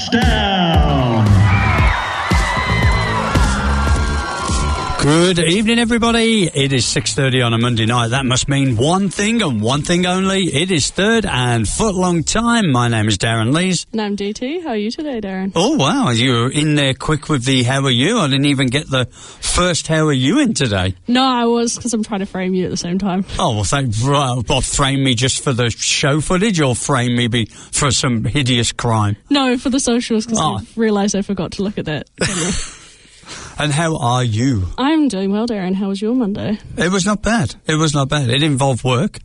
Touchdown! Good evening, everybody. It is 6:30 on a Monday night. That must mean one thing and one thing only. It is Third and Footlong time. My name is Darran Lees. And I'm DT. How are you today, Darran? Oh, wow. You were in there quick with the how are you. I didn't even get the first how are you in today. No, I was, because I'm trying to frame you at the same time. Oh, well, frame me just for the show footage or frame me for some hideous crime? No, for the socials, because I realised I forgot to look at that. And how are you? I'm doing well, Darran. How was your Monday? It was not bad. It involved work,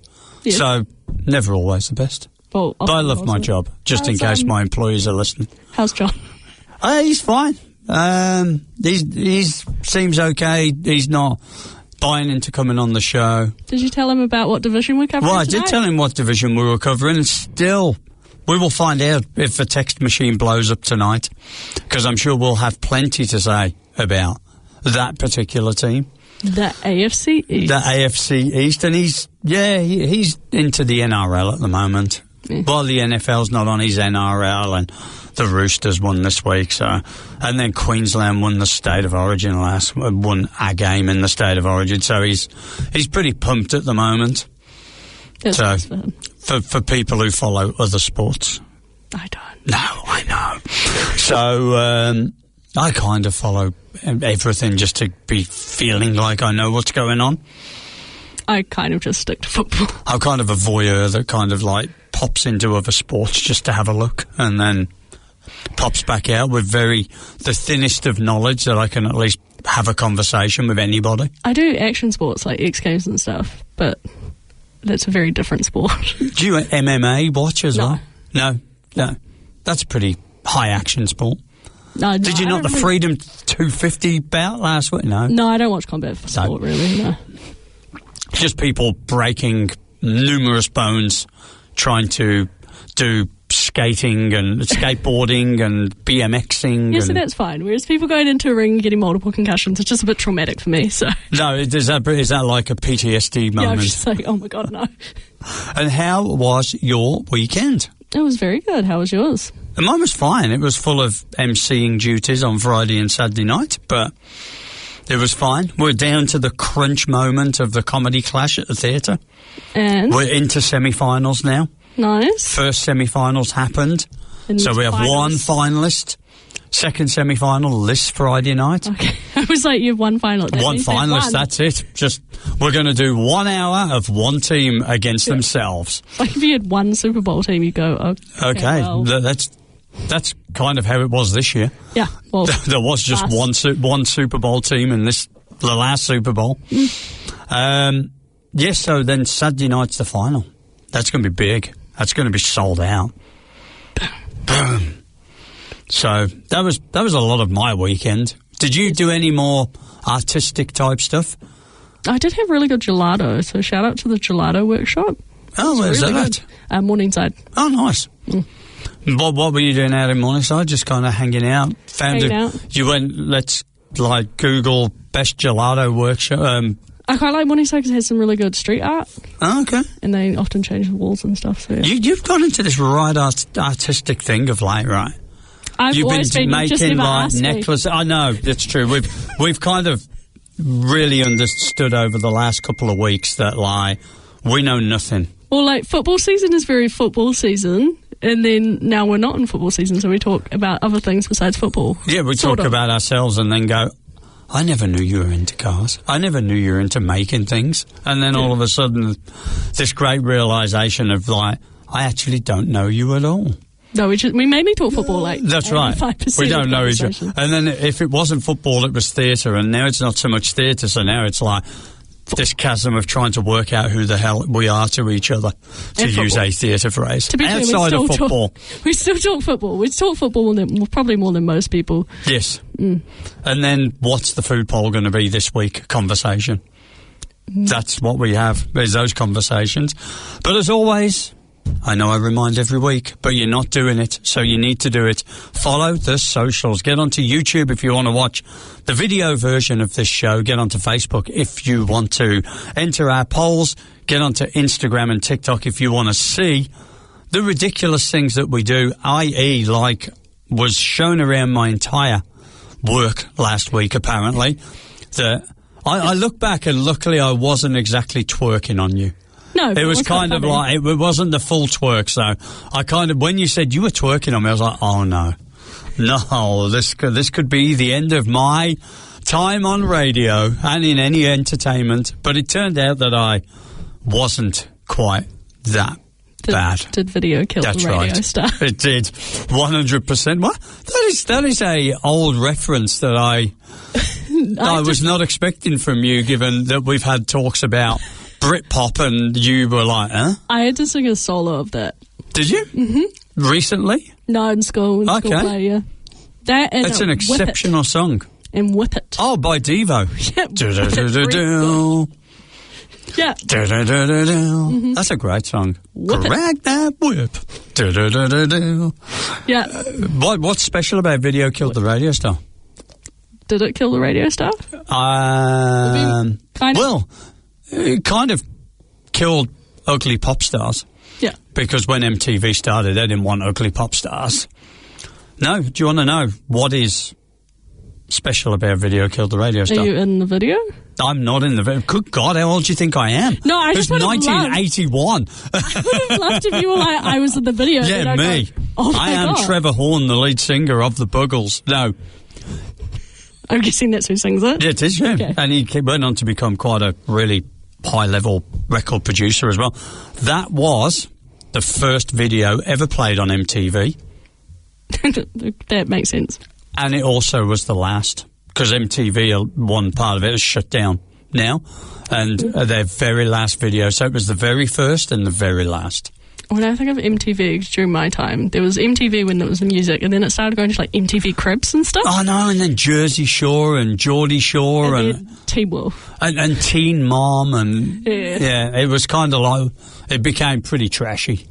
so never always the best. Well, but I love my job, just in case my employees are listening. How's John? He's fine. He seems okay. He's not buying into coming on the show. Did you tell him about what division we're covering Well, tonight? I did tell him what division we were covering, and still, we will find out if the text machine blows up tonight, because I'm sure we'll have plenty to say about that particular team. The AFC East. The AFC East, and he's into the NRL at the moment. Yeah. While the NFL's not on his NRL, and the Roosters won this week, and then Queensland won the State of Origin won a game in the State of Origin, so he's pretty pumped at the moment. That's so nice for him. For people who follow other sports. I don't. No, I know. So I kind of follow everything just to be feeling like I know what's going on. I kind of just stick to football. I'm kind of a voyeur that kind of like pops into other sports just to have a look and then pops back out with the thinnest of knowledge that I can at least have a conversation with anybody. I do action sports like X Games and stuff, but that's a very different sport. Do you MMA watch as well? No. That's a pretty high action sport. No, Did you not the Freedom 250 bout last week? No, I don't watch combat sport really. No, just people breaking numerous bones trying to do skating and skateboarding and BMXing. Yes, so that's fine. Whereas people going into a ring and getting multiple concussions, it's just a bit traumatic for me. So no, is that like a PTSD moment? Yeah, I was just like, oh my god, no. And how was your weekend? It was very good. How was yours? Mine was fine. It was full of emceeing duties on Friday and Saturday night, but it was fine. We're down to the crunch moment of the comedy clash at the theatre. And? We're into semi-finals now. Nice. First semi-finals happened. So we have one finalist. Second semi-final this Friday night. Okay. I was like, you have one final. One finalist, that's it. We're going to do 1 hour of one team against themselves. Like if you had one Super Bowl team, you go, okay. Well. That's kind of how it was this year. Yeah. Well, there was just one Super Bowl team in the last Super Bowl. Yes, so then Saturday night's the final. That's going to be big. That's going to be sold out. Boom. So that was a lot of my weekend. Did you do any more artistic type stuff? I did have really good gelato, so shout out to the gelato workshop. Oh, where's that at? Morningside. Oh, nice. What were you doing out in Morningside? Just kind of hanging out? You went, let's like Google best gelato workshop. I quite like Morningside because it has some really good street art. Oh, okay. And they often change the walls and stuff. So yeah. You've gone into this right artistic thing of late, right? You've been making like necklaces. I know, that's true. We've kind of really understood over the last couple of weeks that like we know nothing. Well, like football season is very football season, and then now we're not in football season, so we talk about other things besides football. Yeah, we talk about ourselves and then go, I never knew you were into cars. I never knew you were into making things. And then all of a sudden, this great realisation of like, I actually don't know you at all. No, we mainly talk football, like that's right. We don't know each other. And then if it wasn't football, it was theatre, and now it's not so much theatre, so now it's like this chasm of trying to work out who the hell we are to each other, to use a theatre phrase. To be clear, outside of football. We still talk football. We talk football probably more than most people. Yes. And then what's the food poll going to be this week conversation? That's what we have, is those conversations. But as always, I know I remind every week, but you're not doing it, so you need to do it. Follow the socials. Get onto YouTube if you want to watch the video version of this show. Get onto Facebook if you want to enter our polls. Get onto Instagram and TikTok if you want to see the ridiculous things that we do, i.e. like was shown around my entire work last week, apparently, that I look back and luckily I wasn't exactly twerking on you. No, it was kind of like, it wasn't the full twerk, so I kind of, when you said you were twerking on me, I was like, oh no, this could be the end of my time on radio and in any entertainment. But it turned out that I wasn't quite that bad. Did video kill the radio star? It did, 100%. What? That is a old reference that I was not expecting from you, given that we've had talks about Britpop and you were like, huh? I had to sing a solo of that. Did you? Mm-hmm. Recently? No, in school. School play, yeah. That and it's an exceptional song. And Whip It. Oh, by Devo. Yeah. Mm-hmm. That's a great song. Crack that whip. Yeah. What's special about Video Killed the Radio Star? Did it kill the radio star? Well, it kind of killed ugly pop stars. Yeah. Because when MTV started, they didn't want ugly pop stars. No, do you want to know what is special about Video Killed the Radio Star? Are you in the video? I'm not in the video. Good God, how old do you think I am? No, I just would have 1981. I would have loved if you were like, I was in the video. Yeah, me. Go, oh I am God. Trevor Horn, the lead singer of the Buggles. No. I'm guessing that's who sings it. Yeah, it is, yeah. Okay. And he went on to become quite a really high-level record producer as well. That was the first video ever played on MTV. That makes sense. And it also was the last, because MTV, one part of it, is shut down now, and their very last video. So it was the very first and the very last. When I think of MTV during my time, there was MTV when it was the music, and then it started going to like MTV Cribs and stuff. Oh no, and then Jersey Shore and Geordie Shore and Teen Wolf and Teen Mom and yeah, it was kind of like, it became pretty trashy.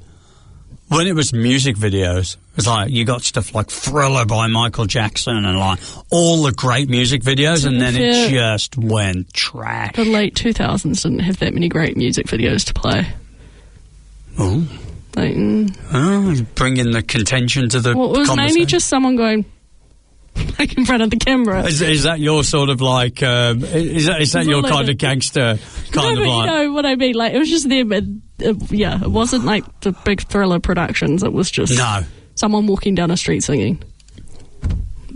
When it was music videos, it was like you got stuff like Thriller by Michael Jackson and like all the great music videos, and then it just went trash. The late 2000s didn't have that many great music videos to play. Oh. Like, bringing the contention to the well, it was conversation. mainly just someone going like in front of the camera. Is that your sort of like? Is that your kind of gangster kind of like? You know what I mean? Like it was just them. It wasn't like the big Thriller productions. It was just someone walking down a street singing.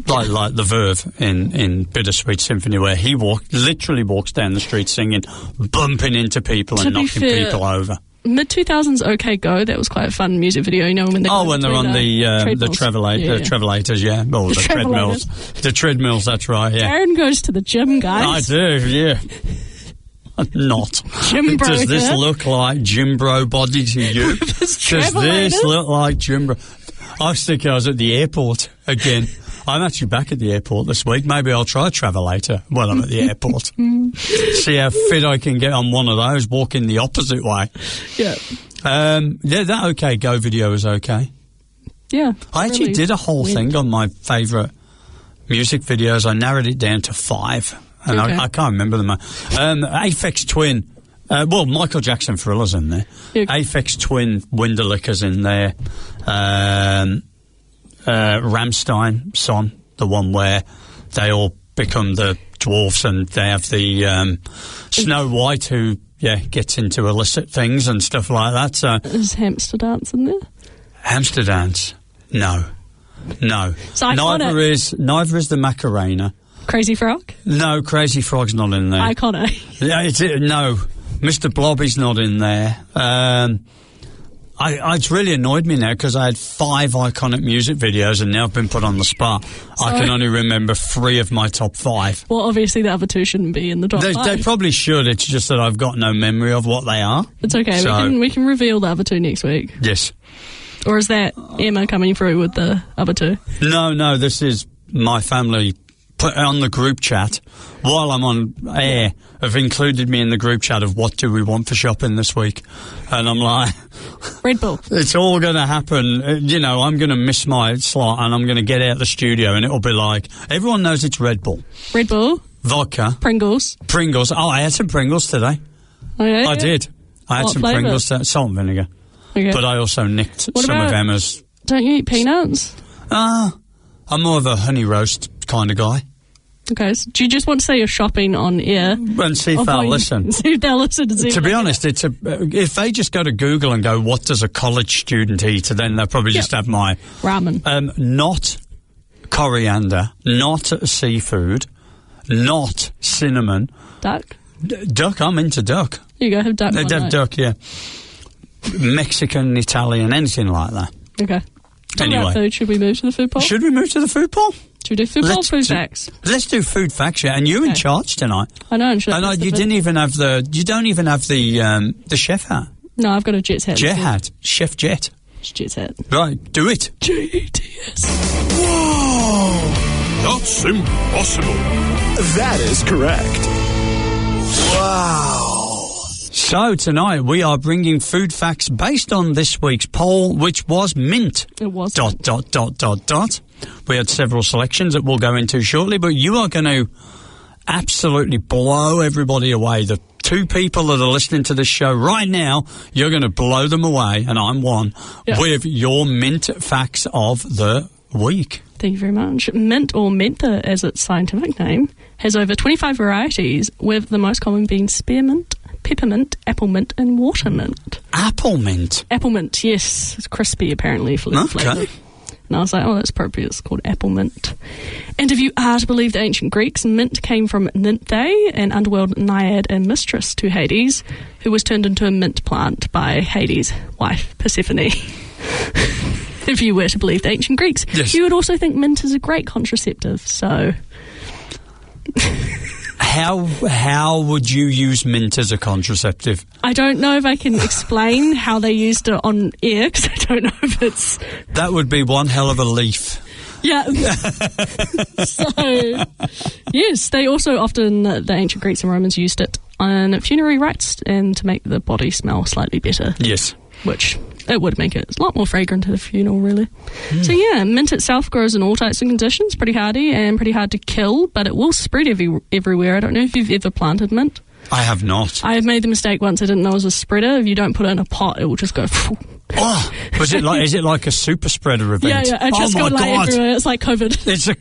Like the Verve in Bittersweet Symphony, where he literally walks down the street singing, bumping into people and knocking people over. Mid-2000s OK Go, that was quite a fun music video, you know, when they're when they're on the treadmillators, yeah. Oh, the treadmills. The treadmills, that's right, yeah. Darran goes to the gym, guys. I do, yeah. Not. Gym bro. Does this look like gym bro body to you? Does this look like gym bro? I was thinking I was at the airport again. I'm actually back at the airport this week. Maybe I'll try Travelator while I'm at the airport. See how fit I can get on one of those, walking the opposite way. Yeah. That OK Go video was okay. Yeah. I actually did a whole thing on my favourite music videos. I narrowed it down to 5. And I can't remember them. Aphex Twin. Michael Jackson Thriller's in there. Yeah. Aphex Twin, Winderlicker's in there. Rammstein song, the one where they all become the dwarfs and they have the Snow White who gets into illicit things and stuff like that. So is Hamster Dance in there? Hamster Dance? No. So neither is the Macarena. Crazy Frog? No, Crazy Frog's not in there. Iconic. No, Mr. Blobby's not in there. It's really annoyed me now because I had 5 iconic music videos and now I've been put on the spot. I can only remember 3 of my top 5. Well, obviously the other 2 shouldn't be in the top 5. They probably should. It's just that I've got no memory of what they are. It's okay. So, we can reveal the other 2 next week. Yes. Or is that Emma coming through with the other 2? No. This is my family put on the group chat while I'm on air have included me in the group chat of what do we want for shopping this week, and I'm like, Red Bull. It's all going to happen. I'm going to miss my slot and I'm going to get out of the studio and it'll be like everyone knows it's Red Bull, vodka, Pringles. Oh, I had some Pringles today. Oh, yeah, I did. I had some flavor? Pringles, salt and vinegar. Okay. But I also nicked some of Emma's. Don't you eat peanuts? I'm more of a honey roast kind of guy. Okay, so do you just want to say you're shopping on air? And see if they'll listen. See if they'll listen. To be honest, if they just go to Google and go, what does a college student eat, then they'll probably just have my... ramen. Not coriander, not seafood, not cinnamon. Duck? Duck, I'm into duck. You go, have duck. They'd have duck, yeah. Mexican, Italian, anything like that. Okay. Anyway. Food. Should we move to the food poll? Should we move to the food poll? Should we do food poll or food facts? Let's do food facts, yeah. And you're in charge tonight. I know. You don't even have the chef hat. No, I've got a Jets hat. Jet hat. Chef Jet. It's Jets hat. Right, do it. Jets. Whoa! That's impossible. That is correct. Wow. So tonight we are bringing food facts based on this week's poll, which was mint. It was. ... We had several selections that we'll go into shortly, but you are going to absolutely blow everybody away. The two people that are listening to this show right now, you're going to blow them away, and I'm one, with your mint facts of the week. Thank you very much. Mint, or mentha as its scientific name, has over 25 varieties, with the most common being spearmint, peppermint, apple mint, and watermint. Apple mint? Apple mint, yes. It's crispy, apparently, for the flavour. And I was like, oh, that's appropriate. It's called apple mint. And if you are to believe the ancient Greeks, mint came from Nymphae, an underworld naiad and mistress to Hades, who was turned into a mint plant by Hades' wife, Persephone. If you were to believe the ancient Greeks. Yes. You would also think mint is a great contraceptive, so... How would you use mint as a contraceptive? I don't know if I can explain how they used it on air, because I don't know if it's... That would be one hell of a leaf. Yeah. So, yes, they also often, the ancient Greeks and Romans used it on funerary rites and to make the body smell slightly better. Yes. Which... it would make it a lot more fragrant at a funeral, really. So, yeah, mint itself grows in all types of conditions, pretty hardy and pretty hard to kill, but it will spread everywhere. I don't know if you've ever planted mint. I have not. I have made the mistake once. I didn't know it was a spreader. If you don't put it in a pot, it will just go... Oh, is it like a super spreader event? Yeah, it just got everywhere. It's like COVID. It's the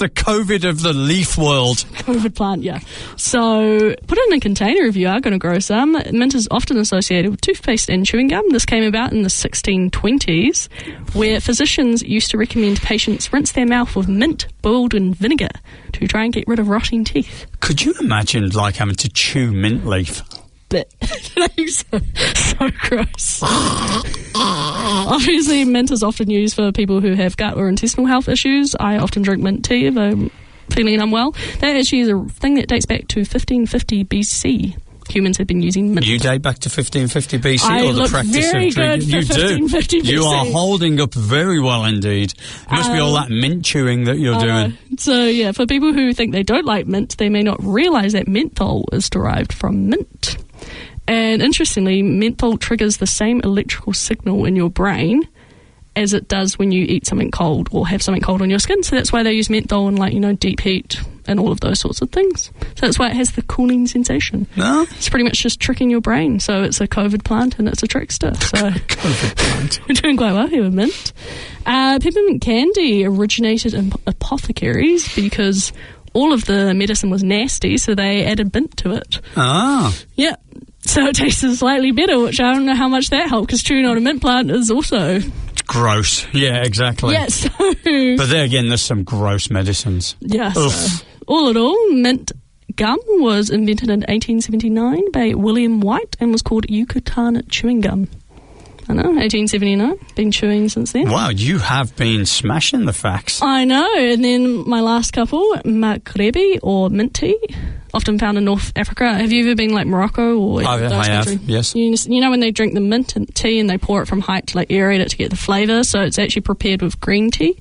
COVID of the leaf world. COVID plant, yeah. So put it in a container if you are going to grow some. Mint is often associated with toothpaste and chewing gum. This came about in the 1620s, where physicians used to recommend patients rinse their mouth with mint boiled in vinegar to try and get rid of rotting teeth. Could you imagine like having to chew mint leaf? So gross. Obviously, mint is often used for people who have gut or intestinal health issues. I often drink mint tea if I'm feeling unwell. That actually is a thing that dates back to 1550 BC. Humans have been using mint. You date back to 1550 BC, I or the practice very of drinking? You do. You are holding up very well indeed. It must be all that mint chewing that you're doing. So yeah, for people who think they don't like mint, they may not realise that menthol is derived from mint. And interestingly, menthol triggers the same electrical signal in your brain as it does when you eat something cold or have something cold on your skin. So that's why they use menthol in, deep heat and all of those sorts of things. So that's why it has the cooling sensation. No? It's pretty much just tricking your brain. So it's a COVID plant and it's a trickster. So COVID plant. We're doing quite well here with mint. Peppermint candy originated in apothecaries because all of the medicine was nasty, so they added mint to it. Ah. Yeah. So it tasted slightly better, which I don't know how much that helped, because chewing on a mint plant is also... gross. Yeah, exactly. Yeah, so... But there again, there's some gross medicines. Yeah, so all in all, mint gum was invented in 1879 by William White and was called Yucatan chewing gum. I know, 1879. Been chewing since then. Wow, you have been smashing the facts. I know. And then my last couple, makrebe, or mint tea, often found in North Africa. Have you ever been like Morocco or I have, yes. You know when they drink the mint and tea and they pour it from height to like aerate it to get the flavour? So it's actually prepared with green tea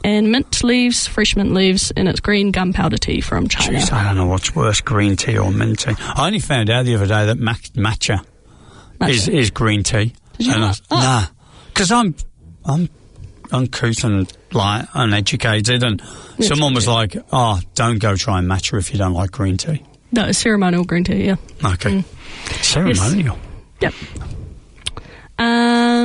and mint leaves, fresh mint leaves, and it's green gunpowder tea from China. Jeez, I don't know what's worse, green tea or mint tea. I only found out the other day that matcha. Is green tea. Did you know? Nah, because I'm uncouth and like uneducated, and someone was like, "Oh, don't go try matcha if you don't like green tea." No, it's ceremonial green tea. Yeah. Okay. Ceremonial. Yes. Yep.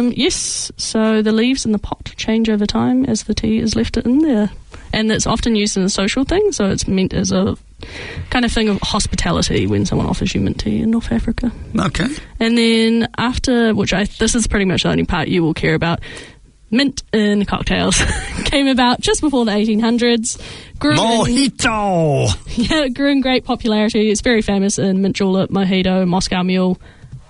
Yes, so the leaves in the pot change over time as the tea is left in there. And it's often used in a social thing, so it's meant as a kind of thing of hospitality when someone offers you mint tea in North Africa. Okay. And then after, this is pretty much the only part you will care about, mint in cocktails came about just before the 1800s. Mojito! It grew in great popularity. It's very famous in mint julep, mojito, Moscow Mule,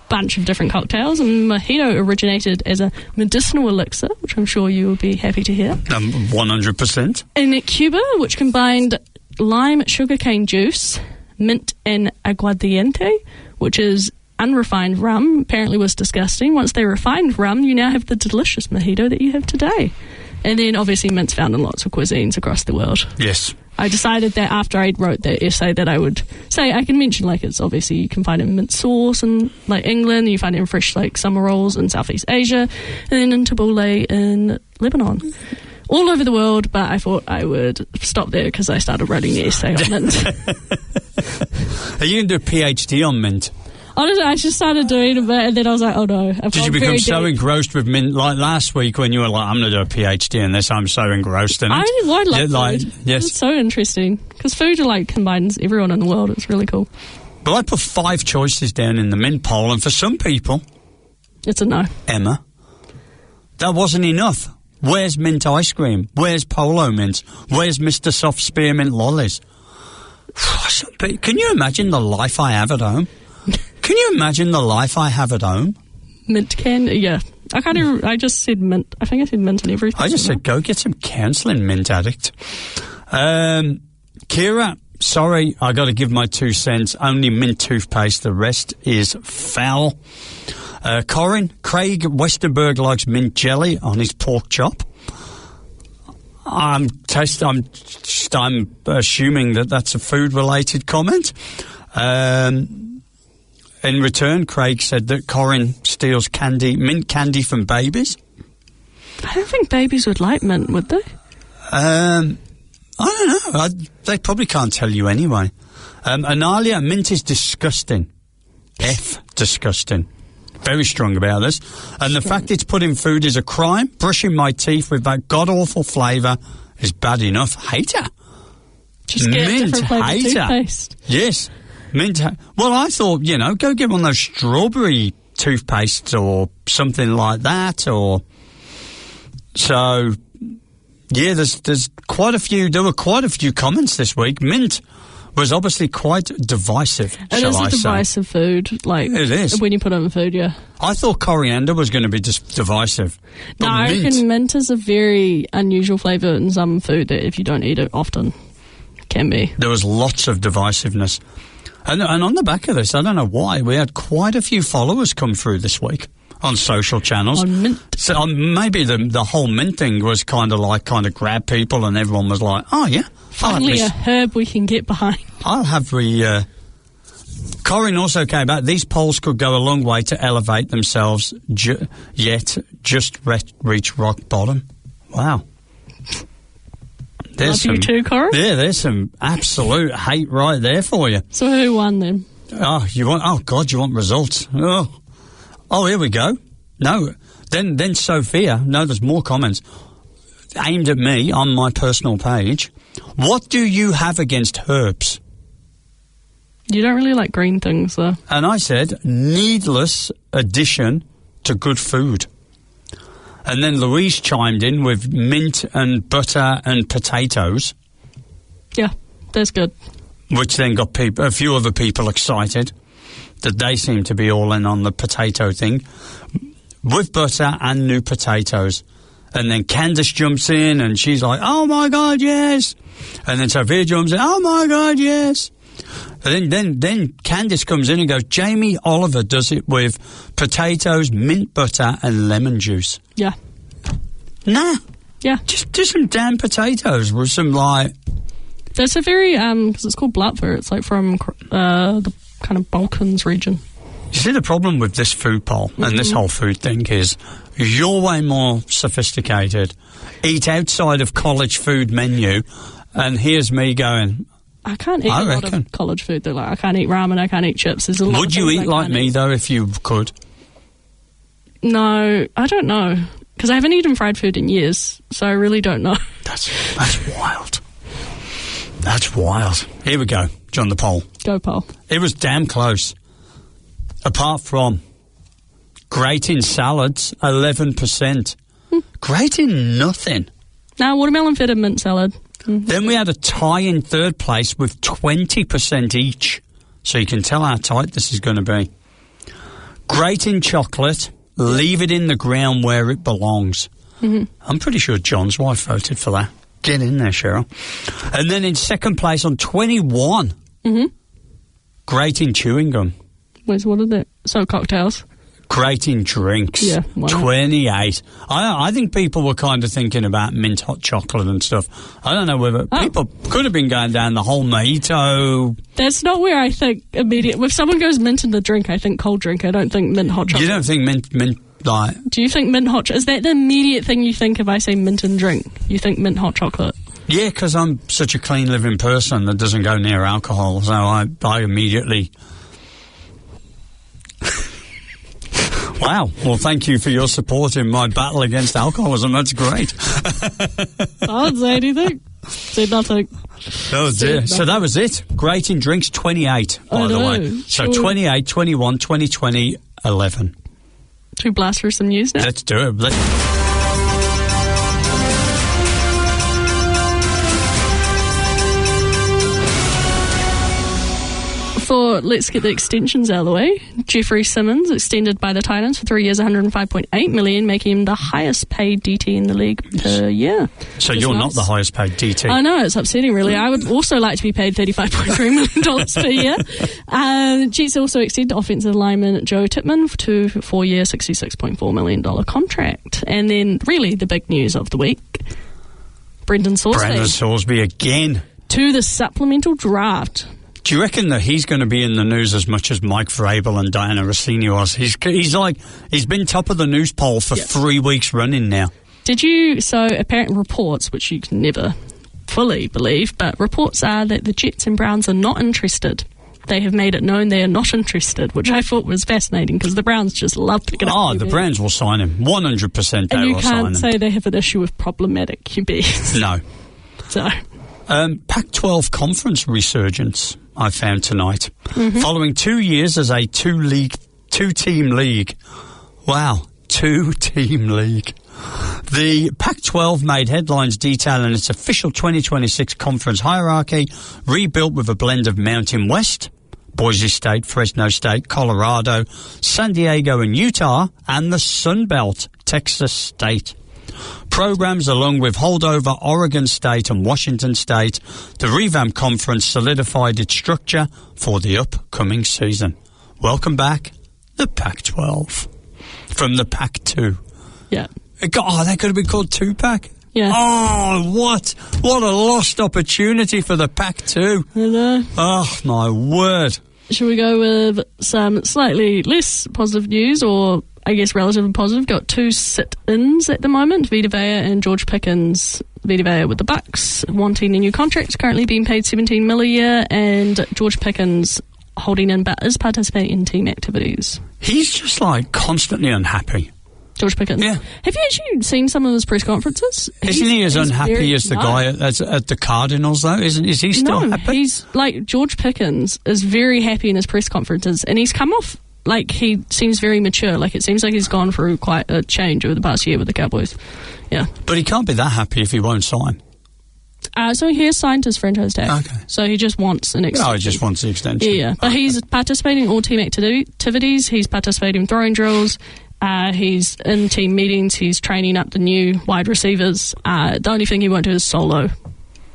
bunch of different cocktails, and mojito originated as a medicinal elixir, which I'm sure you will be happy to hear. 100%. In Cuba, which combined lime sugarcane juice, mint, and aguardiente, which is unrefined rum, apparently was disgusting. Once they refined rum, you now have the delicious mojito that you have today. And then obviously mint's found in lots of cuisines across the world. Yes. I decided that after I wrote that essay that I would say, I can mention, like, it's obviously you can find it in mint sauce in, like, England, you find it in fresh, like, summer rolls in Southeast Asia, and then in tabbouleh in Lebanon. All over the world, but I thought I would stop there because I started writing the essay on mint. Are you going to do a PhD on mint? Honestly, I just started doing it, and then I was like, oh no. Did you become so engrossed with mint, like last week when you were like, I'm going to do a PhD in this, I'm so engrossed in it? I love food. Yes. It's so interesting, because food like combines everyone in the world. It's really cool. Well, I put 5 choices down in the mint poll, and for some people... It's a no. Emma, that wasn't enough. Where's mint ice cream? Where's polo mint? Where's Mr. Soft Spearmint lollies? Can you imagine the life I have at home? Can you imagine the life I have at home? Mint can, yeah. I just said mint. I think I said mint and everything. I just said go get some counselling, mint addict. Kira, sorry, I got to give my 2 cents. Only mint toothpaste. The rest is foul. Corin, Craig Westerberg likes mint jelly on his pork chop. I'm assuming that that's a food-related comment. In return, Craig said that Corin steals mint candy from babies. I don't think babies would like mint, would they? I don't know. They probably can't tell you anyway. Analia, mint is disgusting. Disgusting. Very strong about this. And the fact it's put in food is a crime. Brushing my teeth with that god-awful flavour is bad enough. Hater. Just get mint different flavour hater. toothpaste. Yes. Well, I thought, go get one of those strawberry toothpastes or something like that, or... So, yeah, there's quite a few... There were quite a few comments this week. Mint was obviously quite divisive, It is a divisive food. Like, it is. When you put it in food, yeah. I thought coriander was going to be just divisive. No, I reckon mint is a very unusual flavour in some food that if you don't eat it often, can be. There was lots of divisiveness. And on the back of this, I don't know why, we had quite a few followers come through this week on social channels. On mint. So maybe the whole mint thing was kind of grab people and everyone was like, oh yeah. Finally a herb we can get behind. I'll have Corin also came out. These polls could go a long way to elevate themselves, yet just reach rock bottom. Wow. Love you too, Corin. Yeah, there's some absolute hate right there for you. So who won then? You want results? Oh, here we go. No, then Sophia. No, there's more comments aimed at me on my personal page. What do you have against herbs? You don't really like green things, though. And I said, needless addition to good food. And then Louise chimed in with mint and butter and potatoes. Yeah, that's good. Which then got a few other people excited that they seem to be all in on the potato thing. With butter and new potatoes. And then Candace jumps in and she's like, oh my God, yes. And then Sophia jumps in, oh my God, yes. And then Candace comes in and goes, Jamie Oliver does it with potatoes, mint butter and lemon juice. Yeah. Nah. Yeah. Just do some damn potatoes with some There's a very, because it's called Blatver, it's like from the kind of Balkans region. You see, the problem with this food poll and this whole food thing is you're way more sophisticated, eat outside of college food menu, and here's me going... I can't eat a lot of college food. Though. Like, I can't eat ramen, I can't eat chips. There's a lot Would you eat like me, though, if you could? No, I don't know. Because I haven't eaten fried food in years, so I really don't know. That's wild. That's wild. Here we go. John, the poll. Go poll. It was damn close. Apart from grating salads, 11%. Grating nothing. No, watermelon feta mint salad. Mm-hmm. Then we had a tie in third place with 20% each. So you can tell how tight this is going to be. Grating chocolate, leave it in the ground where it belongs. Mm-hmm. I'm pretty sure John's wife voted for that. Get in there, Cheryl. And then in second place on 21, grating chewing gum. What is it? So cocktails. Grating drinks. Yeah, wow. 28. I think people were kind of thinking about mint hot chocolate and stuff. I don't know whether people could have been going down the whole mojito. That's not where I think immediate. If someone goes mint in the drink, I think cold drink. I don't think mint hot chocolate. You don't think mint like? Do you think mint hot? Is that the immediate thing you think if I say mint and drink? You think mint hot chocolate? Yeah, because I'm such a clean living person that doesn't go near alcohol, so I immediately. Wow. Well, thank you for your support in my battle against alcoholism. That's great. I didn't say anything. Said nothing. Oh, dear. So that was it. Grating drinks, 28, by the way. So 28, 21, 2020, 11. Should we blast for some news now? Let's do it. Let's get the extensions out of the way. Jeffrey Simmons extended by the Titans for 3 years, $105.8 million, making him the highest paid DT in the league per year. So you're not the highest paid DT. I know, it's upsetting really. I would also like to be paid $35.3 million per year. Jets also extended offensive lineman Joe Tippmann to a 4-year, $66.4 million contract. And then really the big news of the week, Brendan Sorsby again. To the supplemental draft. Do you reckon that he's going to be in the news as much as Mike Vrabel and Diana Rossini was? He's been top of the news poll for 3 weeks running now. So apparent reports, which you can never fully believe, but reports are that the Jets and Browns are not interested. They have made it known they are not interested, which I thought was fascinating because the Browns just love picking up QBs. Oh, the Browns will sign him. 100% they will sign him. And you can't say they have an issue with problematic QBs. No. So... Pac-12 conference resurgence, I found tonight. Mm-hmm. Following 2 years as a two-team league. Wow, two-team league. The Pac-12 made headlines detailing its official 2026 conference hierarchy, rebuilt with a blend of Mountain West, Boise State, Fresno State, Colorado, San Diego and Utah, and the Sun Belt, Texas State. Programs along with holdover Oregon State and Washington State, the revamped conference solidified its structure for the upcoming season. Welcome back, the Pac-12. From the Pac-2. Yeah. They could have been called 2-Pac. Yeah. Oh, what a lost opportunity for the Pac-2. I know. Oh, my word. Should we go with some slightly less positive news, or I guess relatively positive? Got 2 sit-ins at the moment, Vita Vea and George Pickens. Vita Vea with the Bucks, wanting a new contract, currently being paid $17 million a year, and George Pickens holding in but is participating in team activities. He's just constantly unhappy. George Pickens. Yeah. Have you actually seen some of his press conferences? Isn't he as unhappy as the guy at the Cardinals, though? Is he still happy? He's George Pickens is very happy in his press conferences, and he's come off he seems very mature. It seems like he's gone through quite a change over the past year with the Cowboys. Yeah. But he can't be that happy if he won't sign. So he has signed his franchise tag. Okay. So he just wants an extension. Oh, he just wants the extension. Yeah. But he's participating in all team activities. He's participating in throwing drills. He's in team meetings. He's training up the new wide receivers. The only thing he won't do is solo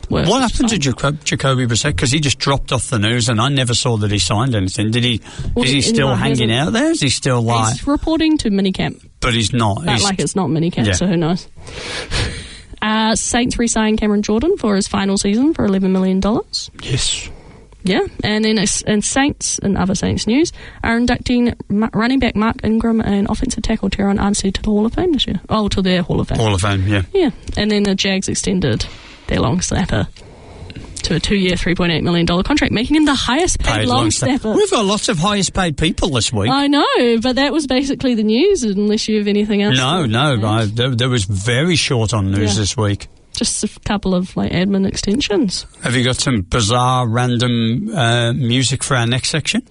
work. What happened to Jacoby Brissett? Because he just dropped off the news, and I never saw that he signed anything. Did he? Is he still hanging out there? Is he still He's reporting to minicamp. But he's not. But it's not minicamp, so who knows? Saints re-signed Cameron Jordan for his final season for $11 million. Yes. Yeah, and then Saints and other Saints news are inducting running back Mark Ingram and offensive tackle Darran Armstead to the Hall of Fame this year. Oh, to their Hall of Fame. Hall of Fame, yeah. Yeah, and then the Jags extended their long snapper to a 2-year, $3.8 million contract, making him the highest paid long snapper. We've got lots of highest paid people this week. I know, but that was basically the news, unless you have anything else. No, there was very short on news this week. Just a couple of admin extensions. Have you got some bizarre, random music for our next section?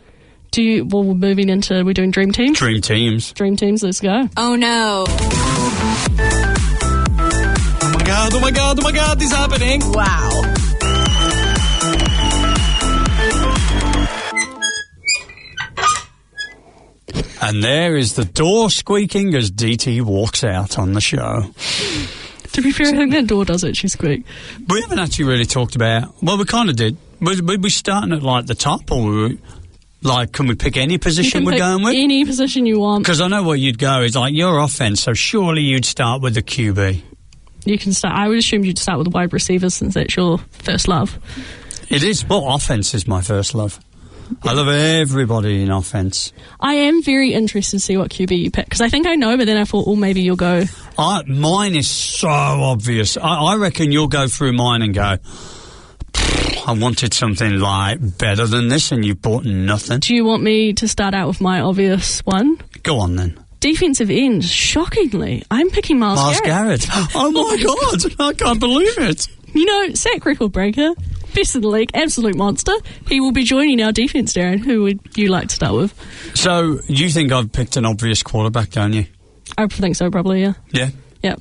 We're moving into, we're doing Dream Teams? Dream Teams. Dream Teams, let's go. Oh no. Oh my God, this is happening. Wow. And there is the door squeaking as DT walks out on the show. To be fair, I think that door does actually squeak. We haven't actually really talked about... Well, we kind of did. Were we starting at, the top, or can we pick any position we're going with? Any position you want. Because I know where you'd go is, your offence, so surely you'd start with the QB. You can start... I would assume you'd start with the wide receivers since that's your first love. It is. Well, offence is my first love. I love everybody in offence. I am very interested to see what QB you pick, because I think I know, but then I thought, maybe you'll go... Mine is so obvious. I reckon you'll go through mine and go, I wanted something better than this, and you bought nothing. Do you want me to start out with my obvious one? Go on then. Defensive end, shockingly, I'm picking Miles Garrett. Oh my God, I can't believe it. Sack record breaker, best in the league, absolute monster. He will be joining our defence, Darren. Who would you like to start with? So, you think I've picked an obvious quarterback, don't you? I think so, probably, yeah. Yeah? Yeah.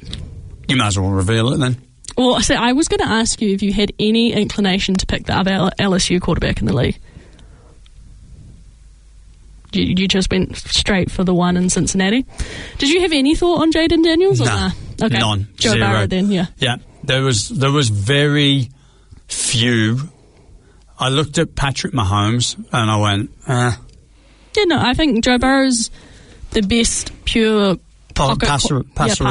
You might as well reveal it then. Well, I was going to ask you if you had any inclination to pick the other LSU quarterback in the league. You just went straight for the one in Cincinnati. Did you have any thought on Jaden Daniels? Nah. Okay. None. Joe Zero. Burrow then, yeah. Yeah. There was very few. I looked at Patrick Mahomes and I went, Yeah, no, I think Joe Burrow's the best pure passer of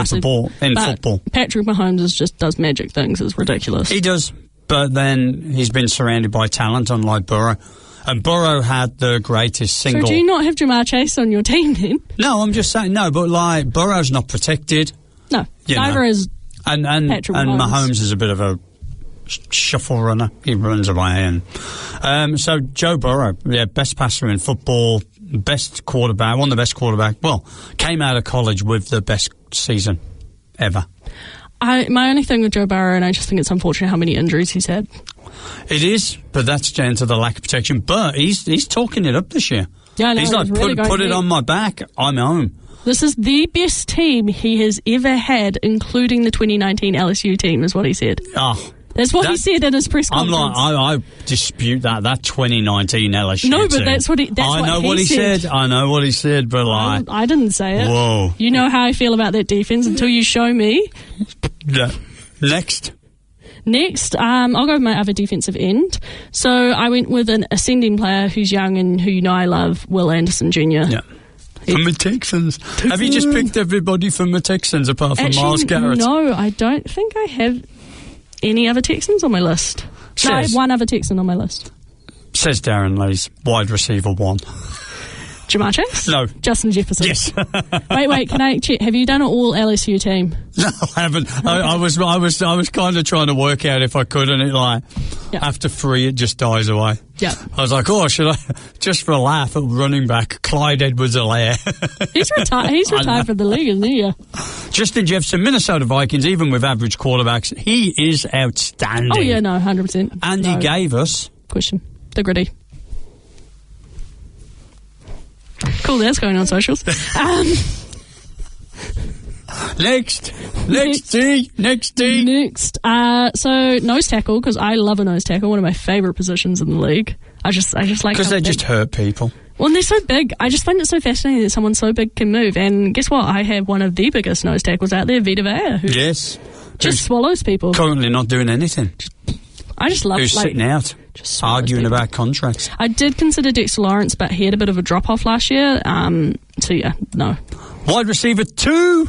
the ball in football. Patrick Mahomes just does magic things. It's ridiculous. He does, but then he's been surrounded by talent, unlike Burrow. And Burrow had the greatest single... So do you not have Jamar Chase on your team then? No, I'm just saying, no, but Burrow's not protected. No, neither is and Patrick Mahomes is a bit of a shuffle runner. He runs away. So Joe Burrow, best passer in football, best quarterback, one of the best quarterbacks. Well, came out of college with the best season ever. My only thing with Joe Burrow, and I just think it's unfortunate how many injuries he's had. It is, but that's down to the lack of protection. But he's talking it up this year. Yeah, I know. He's really put it on my back. I'm home. This is the best team he has ever had, including the 2019 LSU team, is what he said. Oh. That's what he said in his press conference. I dispute that 2019 LSU No, but team. that's what he said. I know what he said, but I didn't say it. Whoa. You know how I feel about that defense until you show me. Yeah. Next, I'll go with my other defensive end. So I went with an ascending player who's young and who I love, Will Anderson Jr. Yeah. From the Texans. Have you just picked everybody from the Texans apart from Miles Garrett? No, I don't think I have any other Texans on my list. No, I have one other Texan on my list. Says Darren Lee's wide receiver one. Jamar Chase? No. Justin Jefferson? Yes. Wait, can I check? Have you done an all LSU team? No, I haven't. I was kind of trying to work out if I could, and after 3 it just dies away. Yeah. I was like, should I, just for a laugh at running back, Clyde Edwards-Helaire. He's retired from the league, isn't he? Yeah. Justin Jefferson, Minnesota Vikings, even with average quarterbacks, he is outstanding. Oh, yeah, no, 100%. And he gave us... Push him. The gritty. Cool, that's going on socials. Next, D. So nose tackle, because I love a nose tackle, one of my favourite positions in the league. I just like because they just hurt people. Well, and they're so big. I just find it so fascinating that someone so big can move. And guess what? I have one of the biggest nose tackles out there, Vita Vea, who just swallows people. Currently not doing anything. I just love who's sitting out, arguing about contracts. I did consider Dexter Lawrence, but he had a bit of a drop off last year. So yeah, no. Wide receiver 2.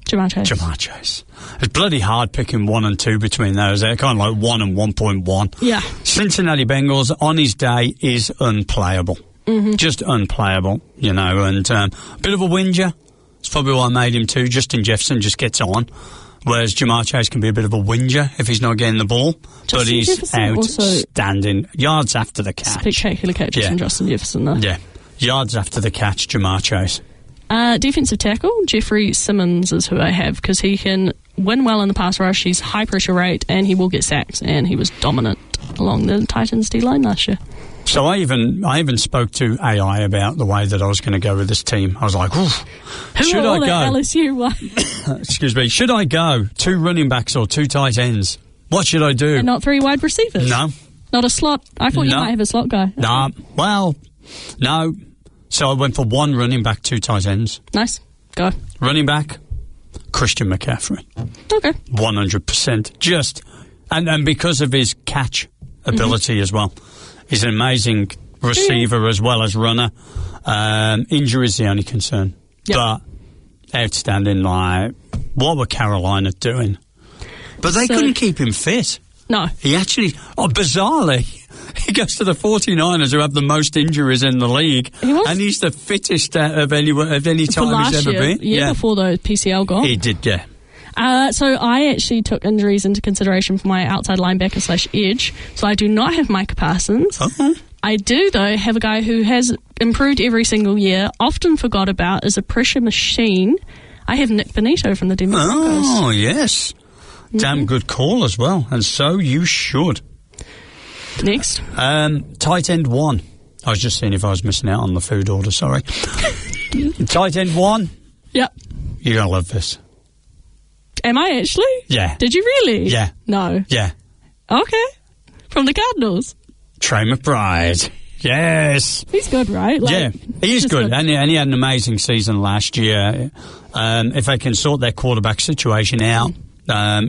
Jamar Chase. It's bloody hard picking 1 and 2 between those. They're kind of like 1 and 1.1. Yeah. Cincinnati Bengals on his day is unplayable. Mm-hmm. Just unplayable, and a bit of a whinger. It's probably why I made him 2. Justin Jefferson just gets on. Whereas Jamar Chase can be a bit of a whinger if he's not getting the ball. But he's Jefferson outstanding. Yards after the catch. Spectacular catches from Justin Jefferson, though. Yeah. Yards after the catch, Jamar Chase. Defensive tackle, Jeffrey Simmons is who I have, because he can win well in the pass rush, he's high pressure rate, and he will get sacks, and he was dominant along the Titans D-line last year. So I even spoke to AI about the way that I was going to go with this team. I was like, should I go? LSU one? Excuse me. Should I go 2 running backs or 2 tight ends? What should I do? And not 3 wide receivers? No. Not a slot? I thought you might have a slot guy. No. Well, no. So I went for 1 running back, 2 tight ends. Nice. Go. Running back, Christian McCaffrey. Okay. 100%. Just, and because of his catch ability as well. He's an amazing receiver as well as runner. Injury is the only concern. Yep. But outstanding. Like, what were Carolina doing? But they couldn't keep him fit. No. He actually, bizarrely, he goes to the 49ers who have the most injuries in the league. And he's the fittest of any time he's ever been. Yeah, before the PCL got. He did, yeah. So I actually took injuries into consideration for my outside linebacker / edge. So I do not have Micah Parsons. Oh. I do, though, have a guy who has improved every single year, often forgot about, is a pressure machine. I have Nick Benito from the Denver Broncos. Oh, yes. Damn good call as well. And so you should. Next. Tight end 1. I was just seeing if I was missing out on the food order, sorry. Tight end 1. Yep. You're going to love this. Am I actually? Yeah. Did you really? Yeah. No. Yeah. Okay. From the Cardinals? Trey McBride. Yes. He's good, right? Yeah, he is good. And he had an amazing season last year. If they can sort their quarterback situation out,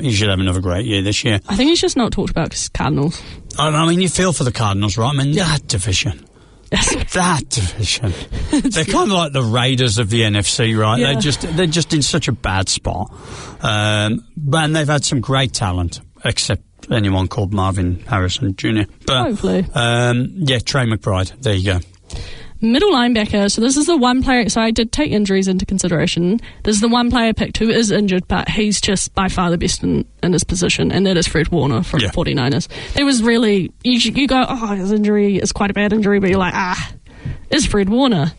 he should have another great year this year. I think he's just not talked about because Cardinals. I mean, you feel for the Cardinals, right? I mean, that division. That division. They're kind of like the Raiders of the NFC, right? Yeah. They're just in such a bad spot. And they've had some great talent, except anyone called Marvin Harrison Jr. But, hopefully. Trey McBride. There you go. Middle linebacker. So this is the one player. So I did take injuries into consideration. This is the one player picked who is injured, but he's just by far the best in his position, and that is Fred Warner from the 49ers. It was really, you go, his injury is quite a bad injury, but you're like, it's Fred Warner.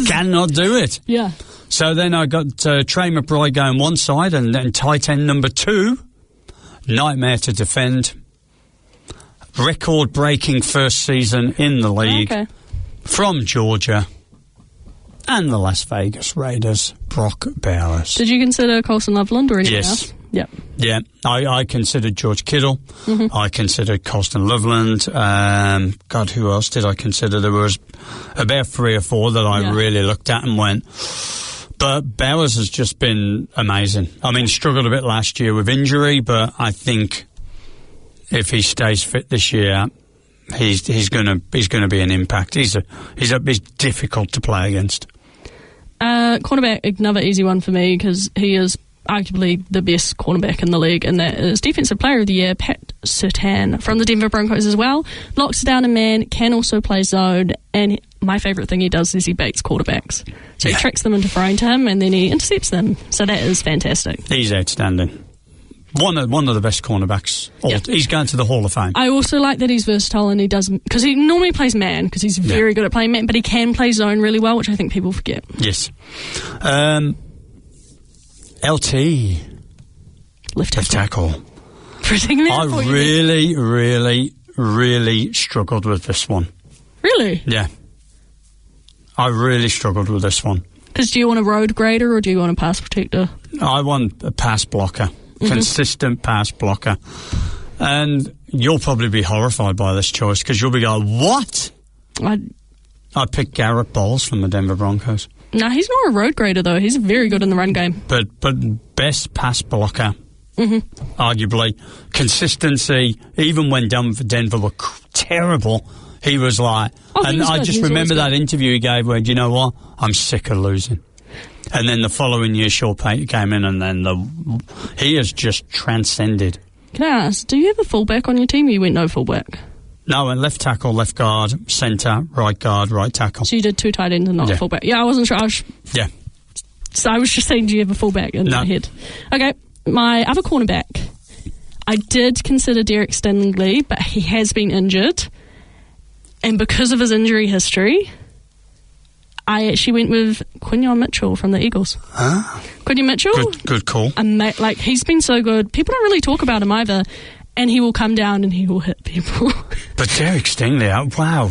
Cannot do it. Yeah. So then I got Trey McBride going one side, and then tight end number 2, nightmare to defend. Record-breaking first season in the league. Okay. From Georgia and the Las Vegas Raiders, Brock Bowers. Did you consider Colson Loveland or anything else? Yep. Yeah, I considered George Kittle. I considered Colston Loveland. God, who else did I consider? There was about 3 or 4 that I really looked at and went. But Bowers has just been amazing. I mean, struggled a bit last year with injury, but I think if he stays fit this year, he's going to be an impact. He's difficult to play against. Cornerback, another easy one for me because he is arguably the best cornerback in the league, and that is Defensive Player of the Year, Pat Surtain from the Denver Broncos as well. Locks down a man, can also play zone, and my favourite thing he does is he baits quarterbacks. So he tricks them into throwing to him, and then he intercepts them. So that is fantastic. He's outstanding. One of the best cornerbacks. He's going to the Hall of Fame. I also like that he's versatile, and he does, because he normally plays man, because he's very good at playing man, but he can play zone really well, which I think people forget. Yes. LT. Left tackle. I really struggled with this one. Really? Yeah. I really struggled with this one. Because do you want a road grader or do you want a pass protector? I want a pass blocker. Consistent pass blocker. And you'll probably be horrified by this choice because you'll be going, what? I picked Garrett Bowles from the Denver Broncos. No, he's not a road grader, though. He's very good in the run game. But best pass blocker, arguably. Consistency, even when Denver were terrible, he was like... I just remember that interview he gave where, do you know what? I'm sick of losing. And then the following year, Shaw Payton came in, and then he has just transcended. Can I ask, do you have a fullback on your team, or you went no fullback? No, and left tackle, left guard, centre, right guard, right tackle. So you did 2 tight ends and not a fullback. Yeah, I wasn't sure. So I was just saying, do you have a fullback in my head? Okay, my other cornerback. I did consider Derek Stingley, but he has been injured. And because of his injury history, I actually went with Quinyon Mitchell from the Eagles. Quinyon Mitchell? Good call. He's been so good. People don't really talk about him either. And he will come down and he will hit people. But Derek Stingley, wow.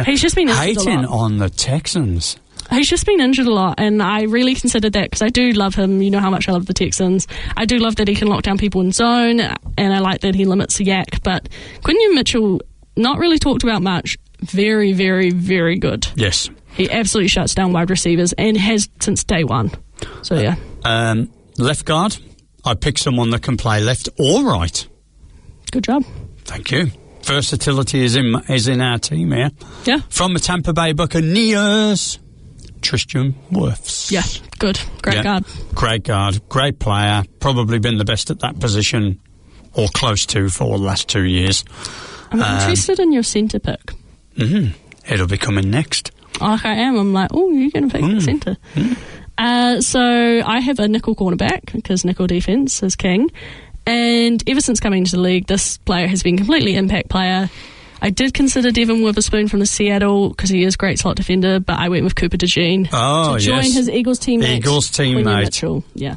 He's just been injured hating a lot. on the Texans. He's just been injured a lot, and I really considered that because I do love him. You know how much I love the Texans. I do love that he can lock down people in zone, and I like that he limits the yak. But Quinyon Mitchell, not really talked about much. Very, very, very good. Yes. He absolutely shuts down wide receivers and has since day one. So, yeah. Left guard, I picked someone that can play left or right. Good job. Thank you. Versatility is in our team here. Yeah. From the Tampa Bay Buccaneers, Tristan Wirfs. Yeah, good. Great guard. Great guard. Great player. Probably been the best at that position or close to for the last 2 years. I'm interested in your centre pick. It'll be coming next. Like I am. I'm like, oh, you're going to pick the centre. So I have a nickel cornerback because nickel defence is king. And ever since coming into the league, this player has been completely impact player. I did consider Devin Witherspoon from the Seattle because he is a great slot defender, but I went with Cooper DeJean to join his Eagles teammate. Quinyon Mitchell. Yeah.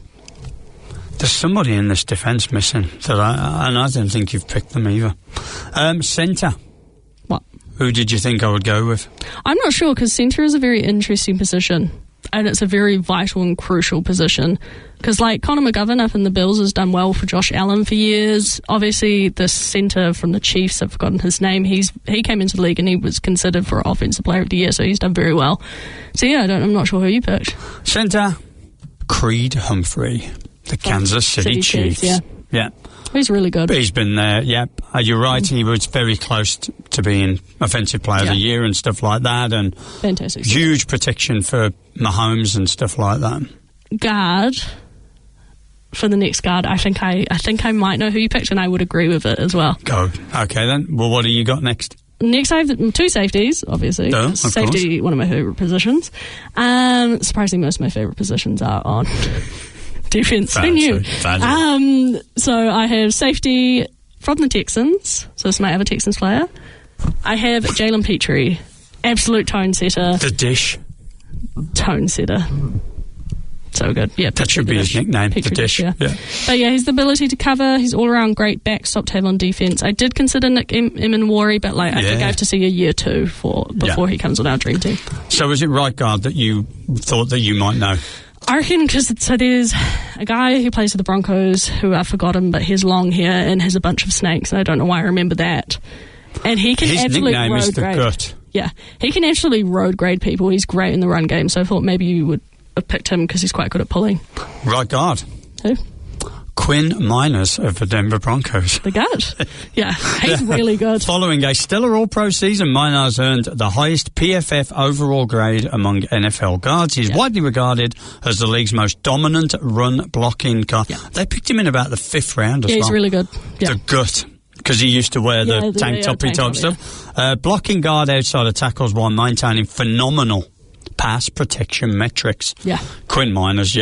There's somebody in this defence missing that I don't think you've picked them either. Centre. What? Who did you think I would go with? I'm not sure because centre is a very interesting position. And it's a very vital and crucial position. Because, like, Connor McGovern up in the Bills has done well for Josh Allen for years. Obviously, the centre from the Chiefs, I've forgotten his name, he came into the league and he was considered for Offensive Player of the Year, so he's done very well. So, yeah, I'm not sure who you picked. Centre, Creed Humphrey, the Kansas City Chiefs. Yeah. He's really good. He's been there, you're right. He was very close to being Offensive Player of the Year and stuff like that. And fantastic. Huge protection for Mahomes and stuff like that. Guard. For the next guard, I think I might know who you picked, and I would agree with it as well. Go. Okay, then. Well, what do you got next? Next, I have 2 safeties, obviously. Oh, Safety, course. One of my favourite positions. Surprisingly, most of my favourite positions are on defence. Who knew? So I have safety from the Texans. So this is my other Texans player. I have Jalen Petrie, absolute tone setter. The dish. Tone setter. So good. Yeah, that should be his nickname, the dish. Yeah. But yeah, he's the ability to cover. He's all around great backstop to have on defence. I did consider Nick Emanwari, but I think I have to see a year 2 before he comes on our dream team. So is it right guard that you thought that you might know? I reckon because there's a guy who plays for the Broncos who I've forgotten, but he has long hair and has a bunch of snakes, and I don't know why I remember that. And he can his absolutely nickname is the grade. Gut. Yeah, he can actually road grade people. He's great in the run game, so I thought maybe you would have picked him because he's quite good at pulling. Right guard. Who? Quinn Miners of the Denver Broncos. The guard. Yeah, he's really good. Following a stellar All-Pro season, Miners earned the highest PFF overall grade among NFL guards. He's widely regarded as the league's most dominant run-blocking guard. Yeah. They picked him in about the 5th round as well. Yeah, he's really good. Yeah. The Gut. Because he used to wear the tank toppy type stuff. Blocking guard outside of tackles while maintaining phenomenal pass protection metrics. Yeah. Quinn Miners,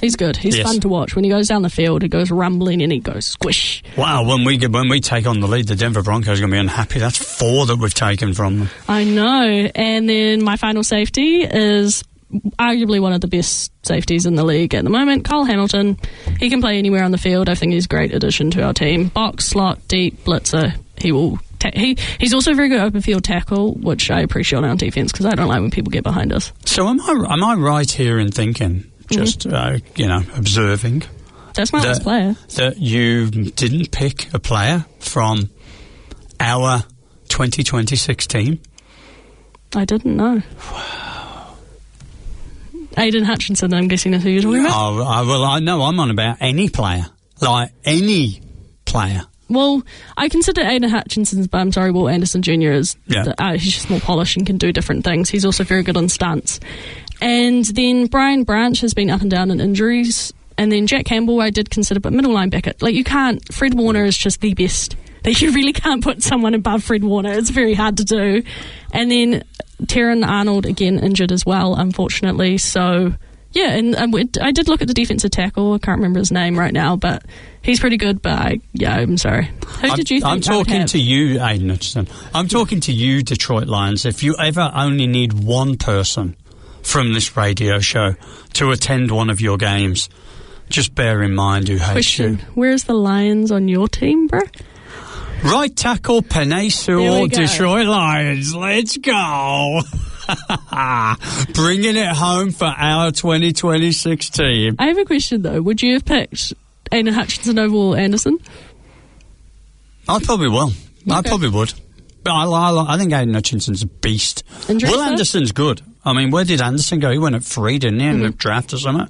He's good. He's fun to watch. When he goes down the field, he goes rumbling and he goes squish. Wow, when we take on the lead, the Denver Broncos are going to be unhappy. That's 4 that we've taken from them. I know. And then my final safety is arguably one of the best safeties in the league at the moment, Kyle Hamilton. He can play anywhere on the field. I think he's a great addition to our team. Box, slot, deep, blitzer. He will... He's also a very good open field tackle, which I appreciate on our defence because I don't like when people get behind us. So am I right here in thinking, just observing, that's my last player, that you didn't pick a player from our 2026 team? I didn't know. Wow. Aidan Hutchinson, I'm guessing is who you're talking about. I know I'm on about any player, like any player. Well, I consider Aidan Hutchinson's, but I'm sorry, Will Anderson Jr. is he's just more polished and can do different things. He's also very good on stunts. And then Brian Branch has been up and down in injuries. And then Jack Campbell I did consider, but middle linebacker. Like, you can't... Fred Warner is just the best. Like, you really can't put someone above Fred Warner. It's very hard to do. And then Darran Arnold, again, injured as well, unfortunately. So, Yeah, and I did look at the defensive tackle. I can't remember his name right now, but he's pretty good. But I'm sorry. Who did you think? I'm talking to you, Aidan Hutchinson. I'm talking to you, Detroit Lions. If you ever only need one person from this radio show to attend one of your games, just bear in mind who hates you. Where's the Lions on your team, bro? Right tackle, Penei Sewell, Detroit Lions. Let's go. Bringing it home for our 2026 team. I have a question, though. Would you have picked Aidan Hutchinson over Will Anderson? I probably will. Okay. I probably would. But I think Aidan Hutchinson's a beast. Will Anderson's good. I mean, where did Anderson go? He went at 3, didn't he, in the draft or something?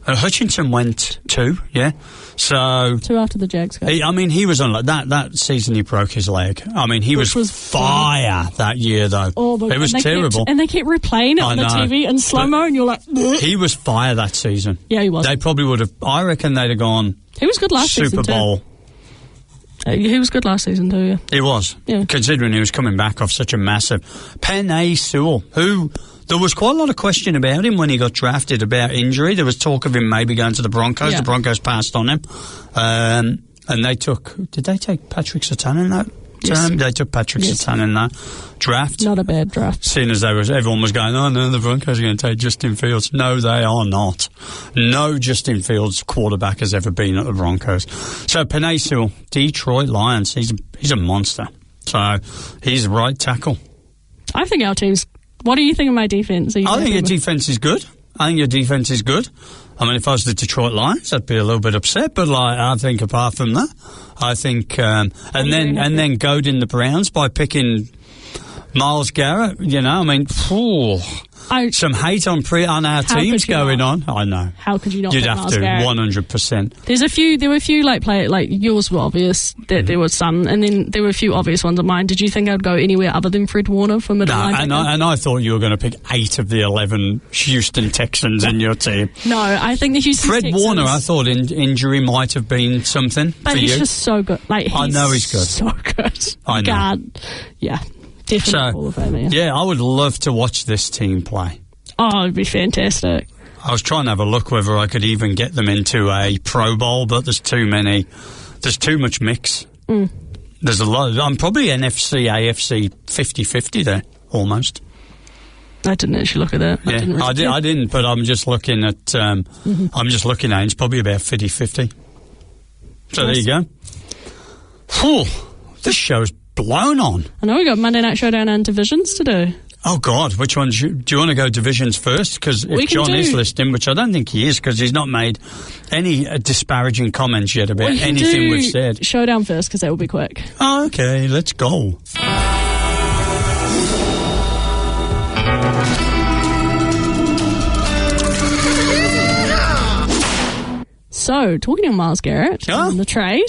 Hutchinson went 2, yeah. So 2 after the Jags game. He was on that season. He broke his leg. I mean, he was fire that year, though. Oh, it was terrible. And they kept replaying it on the TV in slow mo, and you're like, ugh. He was fire that season. Yeah, he was. They probably would have. I reckon they'd have gone. He was good last season Super Bowl. He was good last season too. Yeah, he was. Yeah. Considering he was coming back off such a massive Penei Sewell, who. There was quite a lot of question about him when he got drafted about injury. There was talk of him maybe going to the Broncos. Yeah. The Broncos passed on him. And they took... Did they take Patrick Surtain in that? Yes. They took Patrick Surtain in that draft. Not a bad draft. Seeing as everyone was going, oh no, the Broncos are going to take Justin Fields. No, they are not. No Justin Fields quarterback has ever been at the Broncos. So Penei Sewell, Detroit Lions, he's a monster. So he's the right tackle. I think our team's... What do you think of my defence? I think your defence is good. I mean, if I was the Detroit Lions, I'd be a little bit upset. But I think apart from that, I think, and then goading the Browns by picking Myles Garrett. Some hate on our teams going on. I know. How could you not? You'd have to 100%. There were a few like yours were obvious that there was some, and then there were a few obvious ones of mine. Did you think I'd go anywhere other than Fred Warner for middle line? And I thought you were going to pick 8 of the 11 Houston Texans in your team. No, I think the Houston Texans... Fred Warner, I thought injury might have been something. But he's just so good. I know he's good. So good. I know. God. Yeah. Definitely. Yeah, I would love to watch this team play. Oh, it'd be fantastic. I was trying to have a look whether I could even get them into a Pro Bowl, but there's too much mix. There's a lot. I'm probably NFC, AFC 50-50 there, almost. I didn't actually look at that. Yeah, I didn't, but I'm just looking at, it's probably about 50-50. So There you go. Whew, this show's blown on. I know we got Monday Night Showdown and divisions to do. Oh, God, which one? Do you want to go divisions first? Because if John is listening, which I don't think he is, because he's not made any disparaging comments yet about anything we've said. Showdown first, because that will be quick. Oh, okay, let's go. So, talking of Myles Garrett and the trade,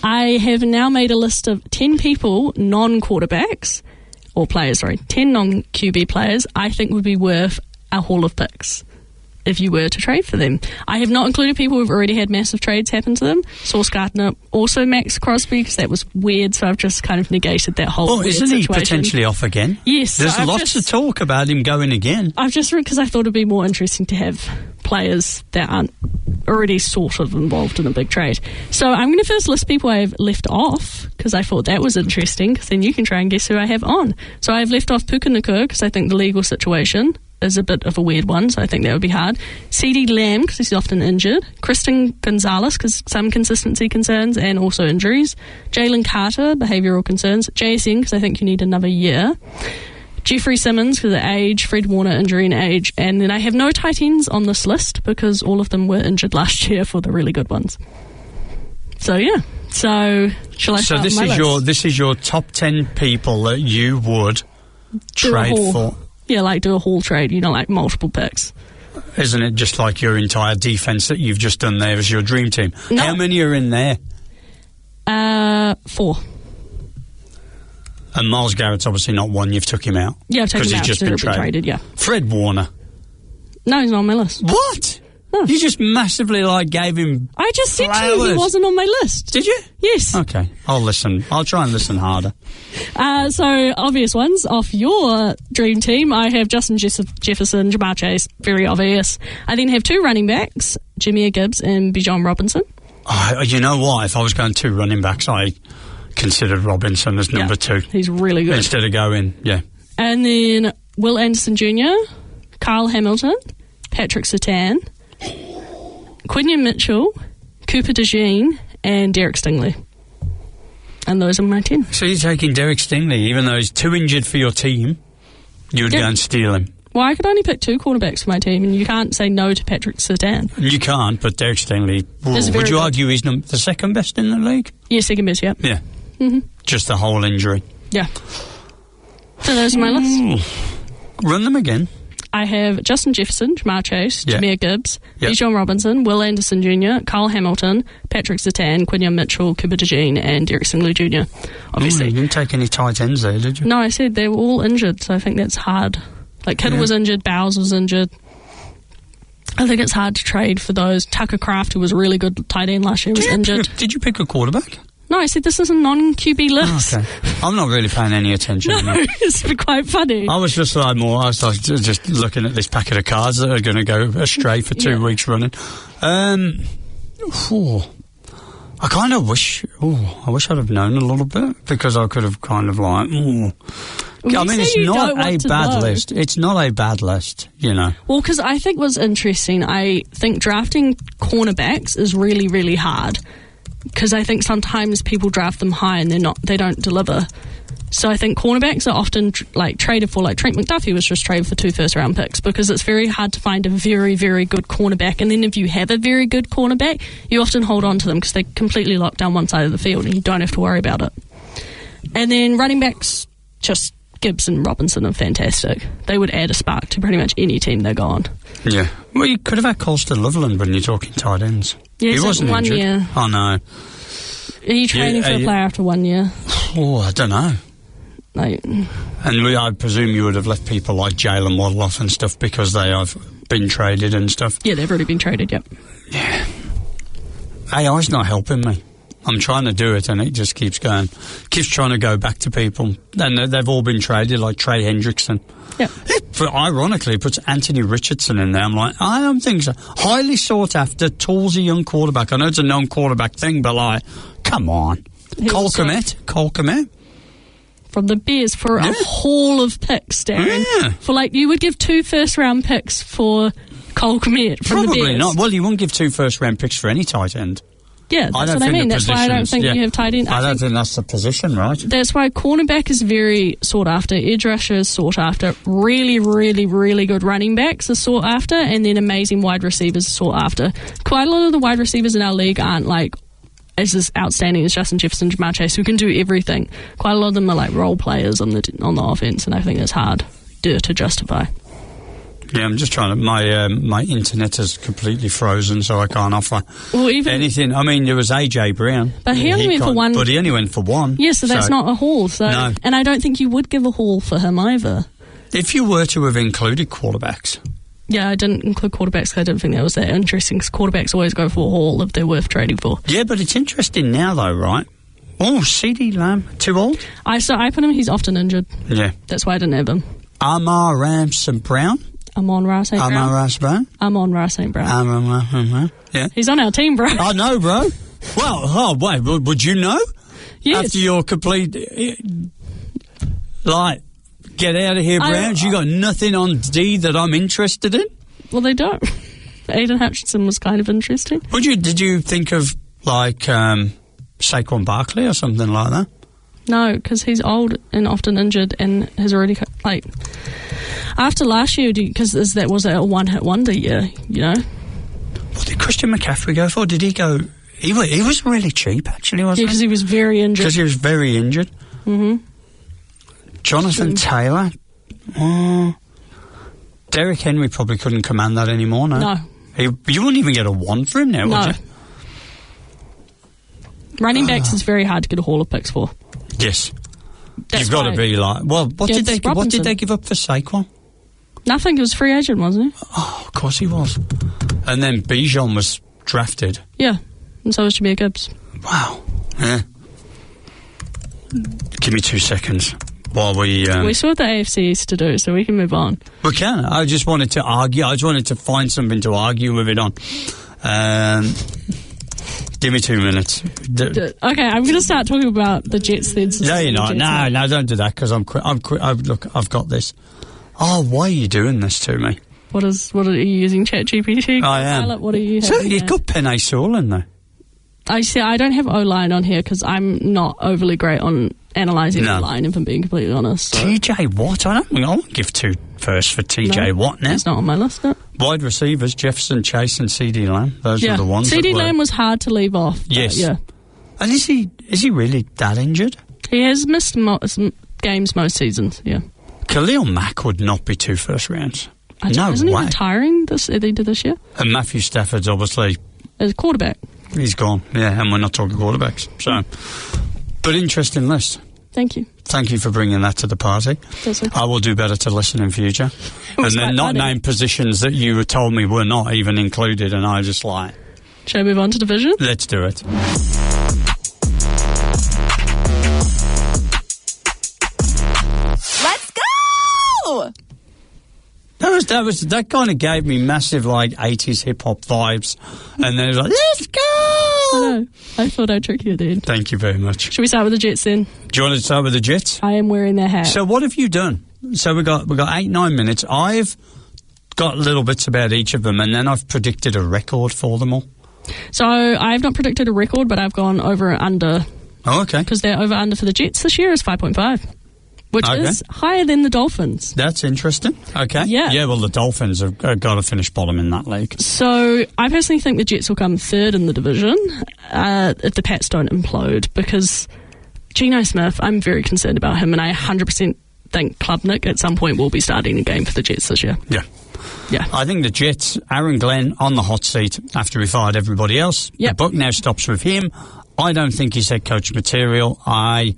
I have now made a list of 10 people, non-quarterbacks, or players, 10 non-QB players I think would be worth a haul of picks if you were to trade for them. I have not included people who've already had massive trades happen to them. Sauce Gardner, also Max Crosby, because that was weird, so I've just kind of negated that whole weird isn't situation. He potentially off again? Yes. There's lots of talk about him going again. I've just read because I thought it'd be more interesting to have players that aren't already sort of involved in a big trade. So I'm going to first list people I have left off, because I thought that was interesting, because then you can try and guess who I have on. So I've left off Puka Nacua, because I think the legal situation is a bit of a weird one, so I think that would be hard. CeeDee Lamb, because he's often injured. Christian Gonzalez, because some consistency concerns and also injuries. Jalen Carter, behavioural concerns. JSN, because I think you need another year. Jeffrey Simmons, because of age. Fred Warner, injury and age. And then I have no tight ends on this list, because all of them were injured last year for the really good ones. So, yeah. So, shall I start my list? This is your top 10 people that you would trade for? Yeah, like do a haul trade, like multiple picks. Isn't it just like your entire defence that you've just done there as your dream team? No. How many are in there? 4. And Myles Garrett's obviously not one. You've took him out. Yeah, I've taken him out. Because he's just been traded. Yeah. Fred Warner. No, he's not on my list. What? You just massively, gave him I just said to you he wasn't on my list. Did you? Yes. Okay, I'll listen. I'll try and listen harder. So, obvious ones. Off your dream team, I have Justin Jefferson, Jamar Chase, very obvious. I then have 2 running backs, Jameer Gibbs and Bijan Robinson. You know what? If I was going 2 running backs, I considered Robinson as number 2. He's really good. Instead of going, And then Will Anderson Jr., Kyle Hamilton, Patrick Surtain, Quinion Mitchell, Cooper DeJean, and Derek Stingley. And those are my 10. So you're taking Derek Stingley, even though he's too injured for your team, you would go and steal him. Well, I could only pick 2 quarterbacks for my team, and you can't say no to Patrick Surtain. You can't, but Derek Stingley, would you argue he's the second best in the league? Yeah, second best, yeah. Yeah. Mm-hmm. Just the whole injury. Yeah. So those are my list. Run them again. I have Justin Jefferson, Jamar Chase, Jameer Gibbs, Yep. Bijan Robinson, Will Anderson Jr., Kyle Hamilton, Patrick Surtain, Quinion Mitchell, Cooper DeJean, and Derek Stingley Jr. Obviously. You didn't take any tight ends there, did you? No, I said they were all injured, so I think that's hard. Kittle was injured, Bowles was injured. I think it's hard to trade for those. Tucker Kraft, who was a really good tight end last year, was injured. Did you pick a quarterback? No, I said this is a non-QB list. Oh, okay. I'm not really paying any attention. No, it's quite funny. I was just I was just looking at this packet of cards that are going to go astray for 2 weeks running. I kind of wish. I wish I'd have known a little bit, because I could have kind of Well, I mean, it's not a bad list. It's not a bad list, you know. Well, because I think what's interesting, I think drafting cornerbacks is really, really hard. Because I think sometimes people draft them high and they don't deliver. So I think cornerbacks are often traded for, like Trent McDuffie was just traded for 2 first-round picks, because it's very hard to find a very, very good cornerback. And then if you have a very good cornerback, you often hold on to them because they completely lock down one side of the field and you don't have to worry about it. And then running backs, just Gibbs and Robinson are fantastic. They would add a spark to pretty much any team they go on. Yeah. Well, you could have had Colster Loveland when you're talking tight ends. Yeah, he wasn't 1 injured. year. Oh, no. Are you training for a player after 1 year? Oh, I don't know. And I presume you would have left people like Jalen Waddle off and stuff because they have been traded and stuff. Yeah, they've already been traded, yep. Yeah. AI's not helping me. I'm trying to do it and it just keeps going. Keeps trying to go back to people. And they've all been traded, like Trey Hendrickson. Yep. But ironically, it puts Anthony Richardson in there. I'm like, I don't think so. Highly sought after, toolsy young quarterback. I know it's a non-quarterback thing, but come on. Cole Kmet. From the Bears for a haul of picks, Darren. Yeah. For you would give 2 first-round picks for Cole Kmet from the Bears. Probably not. Well, you wouldn't give 2 first-round picks for any tight end. Yeah, that's what I mean. That's why I don't think you have tight end. I don't think that's the position, right? That's why cornerback is very sought after. Edge rusher is sought after. Really, really, really good running backs are sought after. And then amazing wide receivers are sought after. Quite a lot of the wide receivers in our league aren't as outstanding as Justin Jefferson, Jamar Chase, who can do everything. Quite a lot of them are role players on the offense, and I think it's hard to justify. Yeah, I'm just trying to. My internet is completely frozen, so I can't offer anything. I mean, there was AJ Brown, but he only went for 1. But he only went for 1. Yeah, so that's not a haul. So, no. And I don't think you would give a haul for him either. If you were to have included quarterbacks. Yeah, I didn't include quarterbacks because I didn't think that was that interesting, because quarterbacks always go for a haul if they're worth trading for. Yeah, but it's interesting now, though, right? Oh, CeeDee Lamb, too old? I put him, he's often injured. Yeah. That's why I didn't have him. Amon-Ra St. Brown. Amon-Ra St. Brown. Amon-Ra St. Brown. Yeah. He's on our team, bro. I know, bro. Well, wait, would you know? Yes. After your complete, get out of here, Browns. You got nothing on D that I'm interested in? Well, they don't. Aiden Hutchinson was kind of interesting. Did you think of, Saquon Barkley or something like that? No, because he's old and often injured and has already, after last year, because that was a one-hit wonder year, you know? What did Christian McCaffrey go for? Did he go... He was really cheap, actually, wasn't he? Yeah, because he was very injured. Because he was very injured. Mm-hmm. Jonathan Taylor. Derrick Henry probably couldn't command that anymore, no? No. You wouldn't even get a 1 for him now, would you? Running backs is very hard to get a haul of picks for. Yes. You've got to be what did they give up for Saquon? Nothing. He was free agent, wasn't he? Oh, of course he was. And then Bijan was drafted. Yeah, and so was Jameer Gibbs. Wow. Yeah. Give me 2 seconds while we... We saw what the AFC East to do, so we can move on. We can. I just wanted to argue. I just wanted to find something to argue with it on. Give me 2 minutes. Okay, I'm going to start talking about the Jets then. No, you're not. No, don't do that, because look, I've got this. Oh, why are you doing this to me? What are you using, ChatGPT? I am. Pilot, what are you So having you've there? got Penei Sewell in there. I don't have O-line on here because I'm not overly great on analysing O-line, if I'm being completely honest. So. TJ Watt? I won't give 2 first for TJ Watt now. It's not on my list, no. Wide receivers, Jefferson, Chase and CD Lamb. Those are the ones. CD Lamb was hard to leave off. Yes. Yeah. And is he really that injured? He has missed games most seasons, yeah. Khalil Mack would not be 2 first rounds. Isn't he retiring this year? And Matthew Stafford's obviously... As quarterback. He's gone, yeah, and we're not talking quarterbacks. So, but interesting list. Thank you. Thank you for bringing that to the party. That's okay. I will do better to listen in future. And then not name positions that you told me were not even included, and I just like... Shall we move on to division? Let's do it. Let's go! That kind of gave me massive, 80s hip-hop vibes. And then it was like, let's go! I know. I thought I'd trick you then. Thank you very much. Should we start with the Jets then? Do you want to start with the Jets? I am wearing their hat. So what have you done? So we got 8-9 minutes. I've got little bits about each of them, and then I've predicted a record for them all. So I've not predicted a record, but I've gone over and under. Oh, okay. Because their over-under for the Jets this year is 5.5. Which is higher than the Dolphins. That's interesting. Okay. Yeah, well, the Dolphins have got to finish bottom in that league. So I personally think the Jets will come third in the division if the Pats don't implode, because Geno Smith, I'm very concerned about him, and I 100% think Klubnik at some point will be starting a game for the Jets this year. Yeah. Yeah. I think the Jets, Aaron Glenn on the hot seat after he fired everybody else. Yep. The buck now stops with him. I don't think he's head coach material. I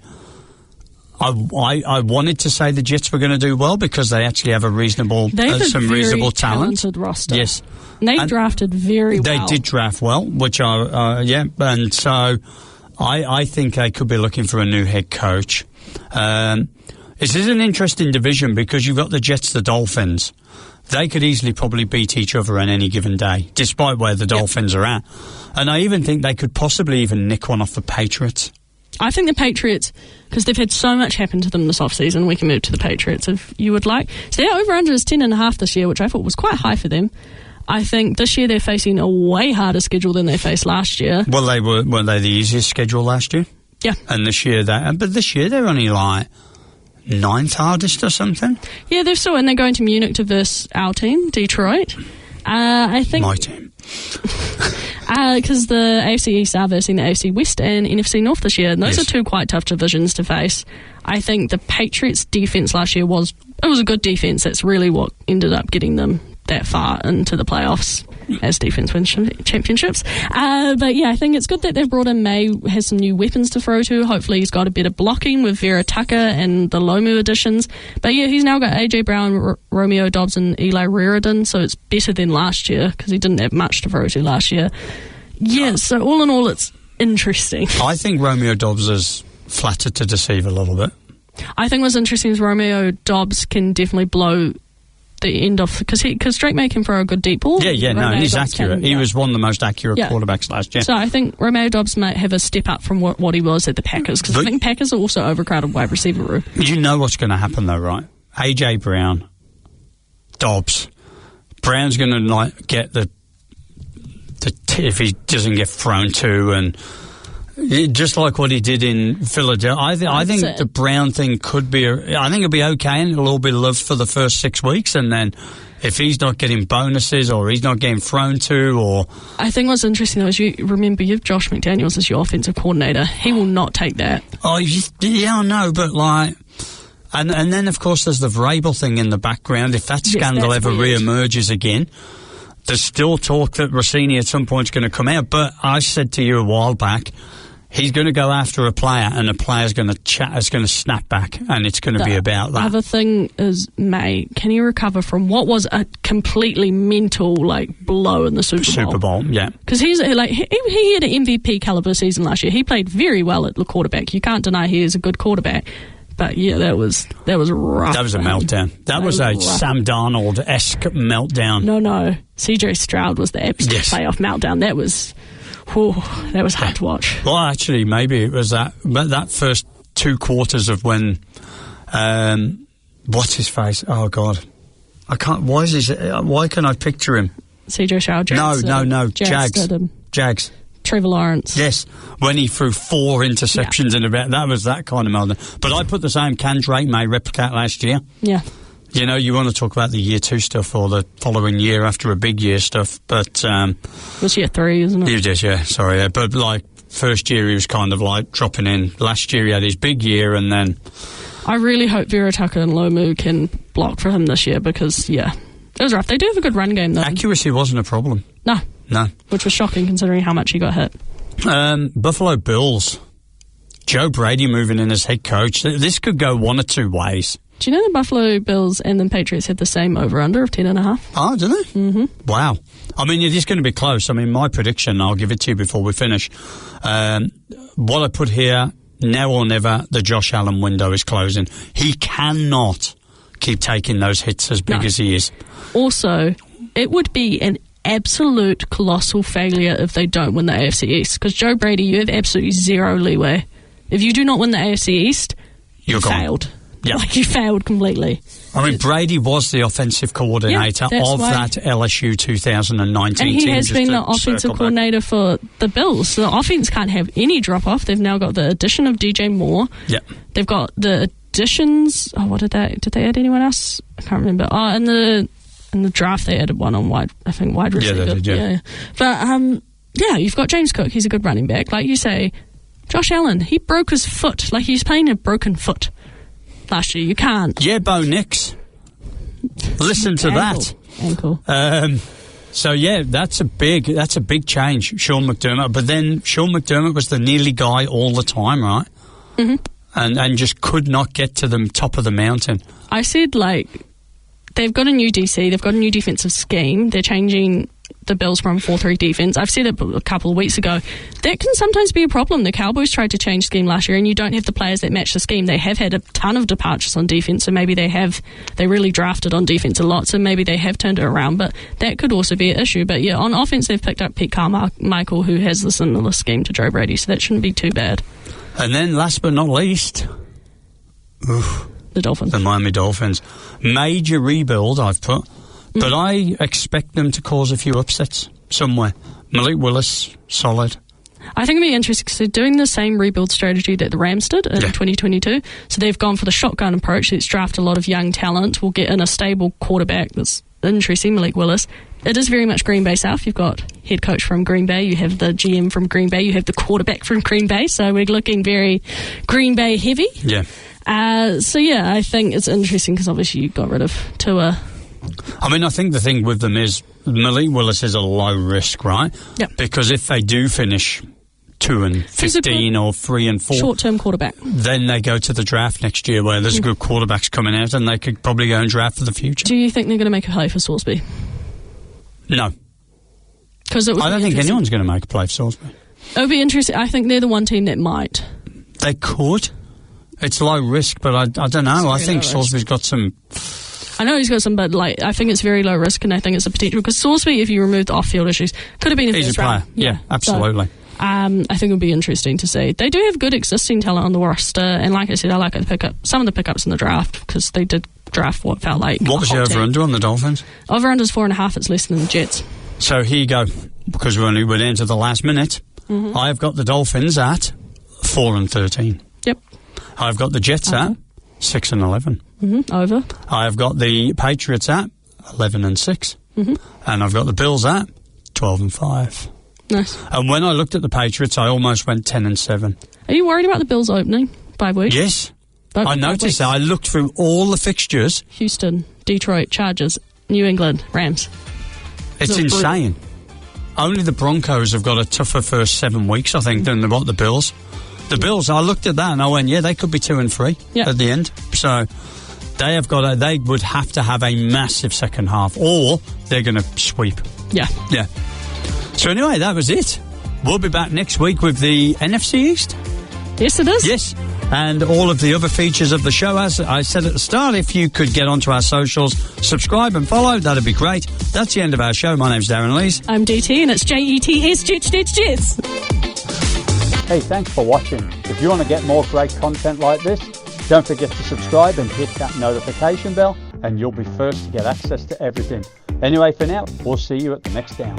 wanted to say the Jets were going to do well because they actually have a reasonable, some reasonable talent. Talented roster. Yes, and they drafted very well. They did draft well, which and so I think they could be looking for a new head coach. This is an interesting division because you've got the Jets, the Dolphins. They could easily probably beat each other on any given day, despite where the Dolphins are at. And I even think they could possibly even nick one off the Patriots. I think the Patriots, because they've had so much happen to them this off-season, we can move to the Patriots if you would like. So their over-under is 10.5 this year, which I thought was quite high for them. I think this year they're facing a way harder schedule than they faced last year. Well, weren't they the easiest schedule last year? Yeah. And this year but this year they're only 9th hardest or something. Yeah, they're going to Munich to versus our team, Detroit. I think my team. Because the AFC East are versing the AFC West and NFC North this year, and those are 2 quite tough divisions to face. I think the Patriots' defense last year was a good defense. That's really what ended up getting them that far into the playoffs, as defense wins championships. But yeah, I think it's good that they've brought in May, has some new weapons to throw to. Hopefully he's got a better blocking with Vera Tucker and the Lomu additions. But yeah, he's now got AJ Brown, Romeo Dobbs and Eli Reardon, so it's better than last year because he didn't have much to throw to last year. Yeah, so all in all, it's interesting. I think Romeo Dobbs is flattered to deceive a little bit. I think what's interesting is Romeo Dobbs can definitely blow the end off because Drake May can throw a good deep ball. Yeah, he's accurate. He was one of the most accurate quarterbacks last year. So I think Romeo Dobbs might have a step up from what he was at the Packers, because I think Packers are also overcrowded wide receiver room. You know what's going to happen though, right? AJ Brown, Dobbs. Brown's going to get the if he doesn't get thrown to, and just like what he did in Philadelphia. I think the Brown thing could be I think it'll be okay, and it'll all be loved for the first 6 weeks, and then if he's not getting bonuses or he's not getting thrown to, or... I think what's interesting though is you have Josh McDaniels as your offensive coordinator. He will not take that. Oh, yeah, I know, but and then of course there's the Vrabel thing in the background. If that scandal ever re-emerges again, there's still talk that Rossini at some point is going to come out. But I said to you a while back, He's going to go after a player, and the player's going to snap back, and it's going to be about that. The other thing is, mate, can he recover from what was a completely mental blow in the Super Bowl? Yeah. Because he's he had an MVP caliber season last year. He played very well at the quarterback. You can't deny he is a good quarterback. But yeah, that was rough. That was a meltdown. That was a Sam Darnold-esque meltdown. No. CJ Stroud was the absolute playoff meltdown. That was hard to watch. Well, actually, maybe it was that first 2 quarters of when, what's his face? Oh God, I can't. Why can I picture him? CJ Stroud. No. Jags. Trevor Lawrence. Yes, when he threw 4 interceptions in about that was that kind of meltdown. But I put the same can Drake may replicate last year. Yeah. You know, you want to talk about the year 2 stuff or the following year after a big year stuff, but... it was year 3, isn't it? You did, yeah, sorry. Yeah. But, first year he was kind of, dropping in. Last year he had his big year, and then... I really hope Vera Tucker and Lomu can block for him this year because, it was rough. They do have a good run game, though. Accuracy wasn't a problem. No. Which was shocking considering how much he got hit. Buffalo Bills. Joe Brady moving in as head coach. This could go one or 2 ways. Do you know the Buffalo Bills and the Patriots had the same over-under of 10.5? Oh, do they? Mm-hmm. Wow. I mean, it is going to be close. I mean, my prediction, I'll give it to you before we finish. What I put here, now or never, the Josh Allen window is closing. He cannot keep taking those hits as big as he is. Also, it would be an absolute colossal failure if they don't win the AFC East. Because Joe Brady, you have absolutely zero leeway. If you do not win the AFC East, you failed. Yeah. You failed completely. I mean, Brady was the offensive coordinator of that LSU 2019 team. And he team, has been the offensive coordinator for the Bills. So the offense can't have any drop-off. They've now got the addition of DJ Moore. Yeah. They've got the additions... Oh, what did they add anyone else? I can't remember. Oh, in the draft they added one on wide receiver. Yeah, they did, yeah. But, you've got James Cook. He's a good running back. Like you say, Josh Allen, he broke his foot. He's playing a broken foot. Last year, you can't. Yeah, Bo Nix. Listen to that. Ankle. So yeah, that's a big change, Sean McDermott. But then Sean McDermott was the nearly guy all the time, right? Mm-hmm. And just could not get to the top of the mountain. I said they've got a new DC, they've got a new defensive scheme. They're changing the Bills from 4-3 defense. I've said it a couple of weeks ago. That can sometimes be a problem. The Cowboys tried to change scheme last year and you don't have the players that match the scheme. They have had a ton of departures on defense, so maybe they really drafted on defense a lot, so maybe they have turned it around, but that could also be an issue. But yeah, on offense they've picked up Pete Carmichael, who has the similar scheme to Joe Brady, so that shouldn't be too bad. And then last but not least, the Dolphins. The Miami Dolphins. Major rebuild, I've put. But I expect them to cause a few upsets somewhere. Malik Willis, solid. I think it'll be interesting because they're doing the same rebuild strategy that the Rams did in 2022. So they've gone for the shotgun approach. Let's draft a lot of young talent. We'll get in a stable quarterback that's interesting, Malik Willis. It is very much Green Bay South. You've got head coach from Green Bay. You have the GM from Green Bay. You have the quarterback from Green Bay. So we're looking very Green Bay heavy. Yeah. I think it's interesting because obviously you got rid of Tua. I mean, I think the thing with them is Malik Willis is a low risk, right? Yep. Because if they do finish 2-15 or 3-4, short-term quarterback, then they go to the draft next year where there's good quarterbacks coming out and they could probably go and draft for the future. Do you think they're going to make a play for Salisbury? No. I don't think anyone's going to make a play for Salisbury. It would be interesting. I think they're the one team that might. They could. It's low risk, but I don't know. I think Salisbury's got some... I know he's got some, but I think it's very low risk, and I think it's a potential because Salisbury, if you remove the off-field issues, could have been a first player. Yeah, absolutely. So, I think it would be interesting to see. They do have good existing talent on the roster, and like I said, I like to pick up some of the pickups in the draft because they did draft what felt like. What was your over-under on the Dolphins? Over-under's 4.5. It's less than the Jets. So here you go, because we're only went into the last minute. Mm-hmm. I've got the Dolphins at 4-13. Yep. I've got the Jets at 6-11. Mm-hmm. Over. I've got the Patriots at 11-6, and I've got the Bills at 12-5. Nice. And when I looked at the Patriots, I almost went 10-7. Are you worried about the Bills opening bye week? Yes, I noticed that. I looked through all the fixtures. Houston, Detroit, Chargers, New England, Rams. It's insane. only the Broncos have got a tougher first 7 weeks, I think, than the Bills. The Bills, I looked at that and I went, yeah, they could be 2-3 at the end. So they would have to have a massive second half, or they're going to sweep. Yeah. Yeah. So anyway, that was it. We'll be back next week with the NFC East. Yes, it is. Yes. And all of the other features of the show. As I said at the start, if you could get onto our socials, subscribe and follow, that'd be great. That's the end of our show. My name's Darran Lees. I'm DT, and it's JETS, Jets. Hey, thanks for watching. If you want to get more great content like this, don't forget to subscribe and hit that notification bell, and you'll be first to get access to everything. Anyway, for now, we'll see you at the next down.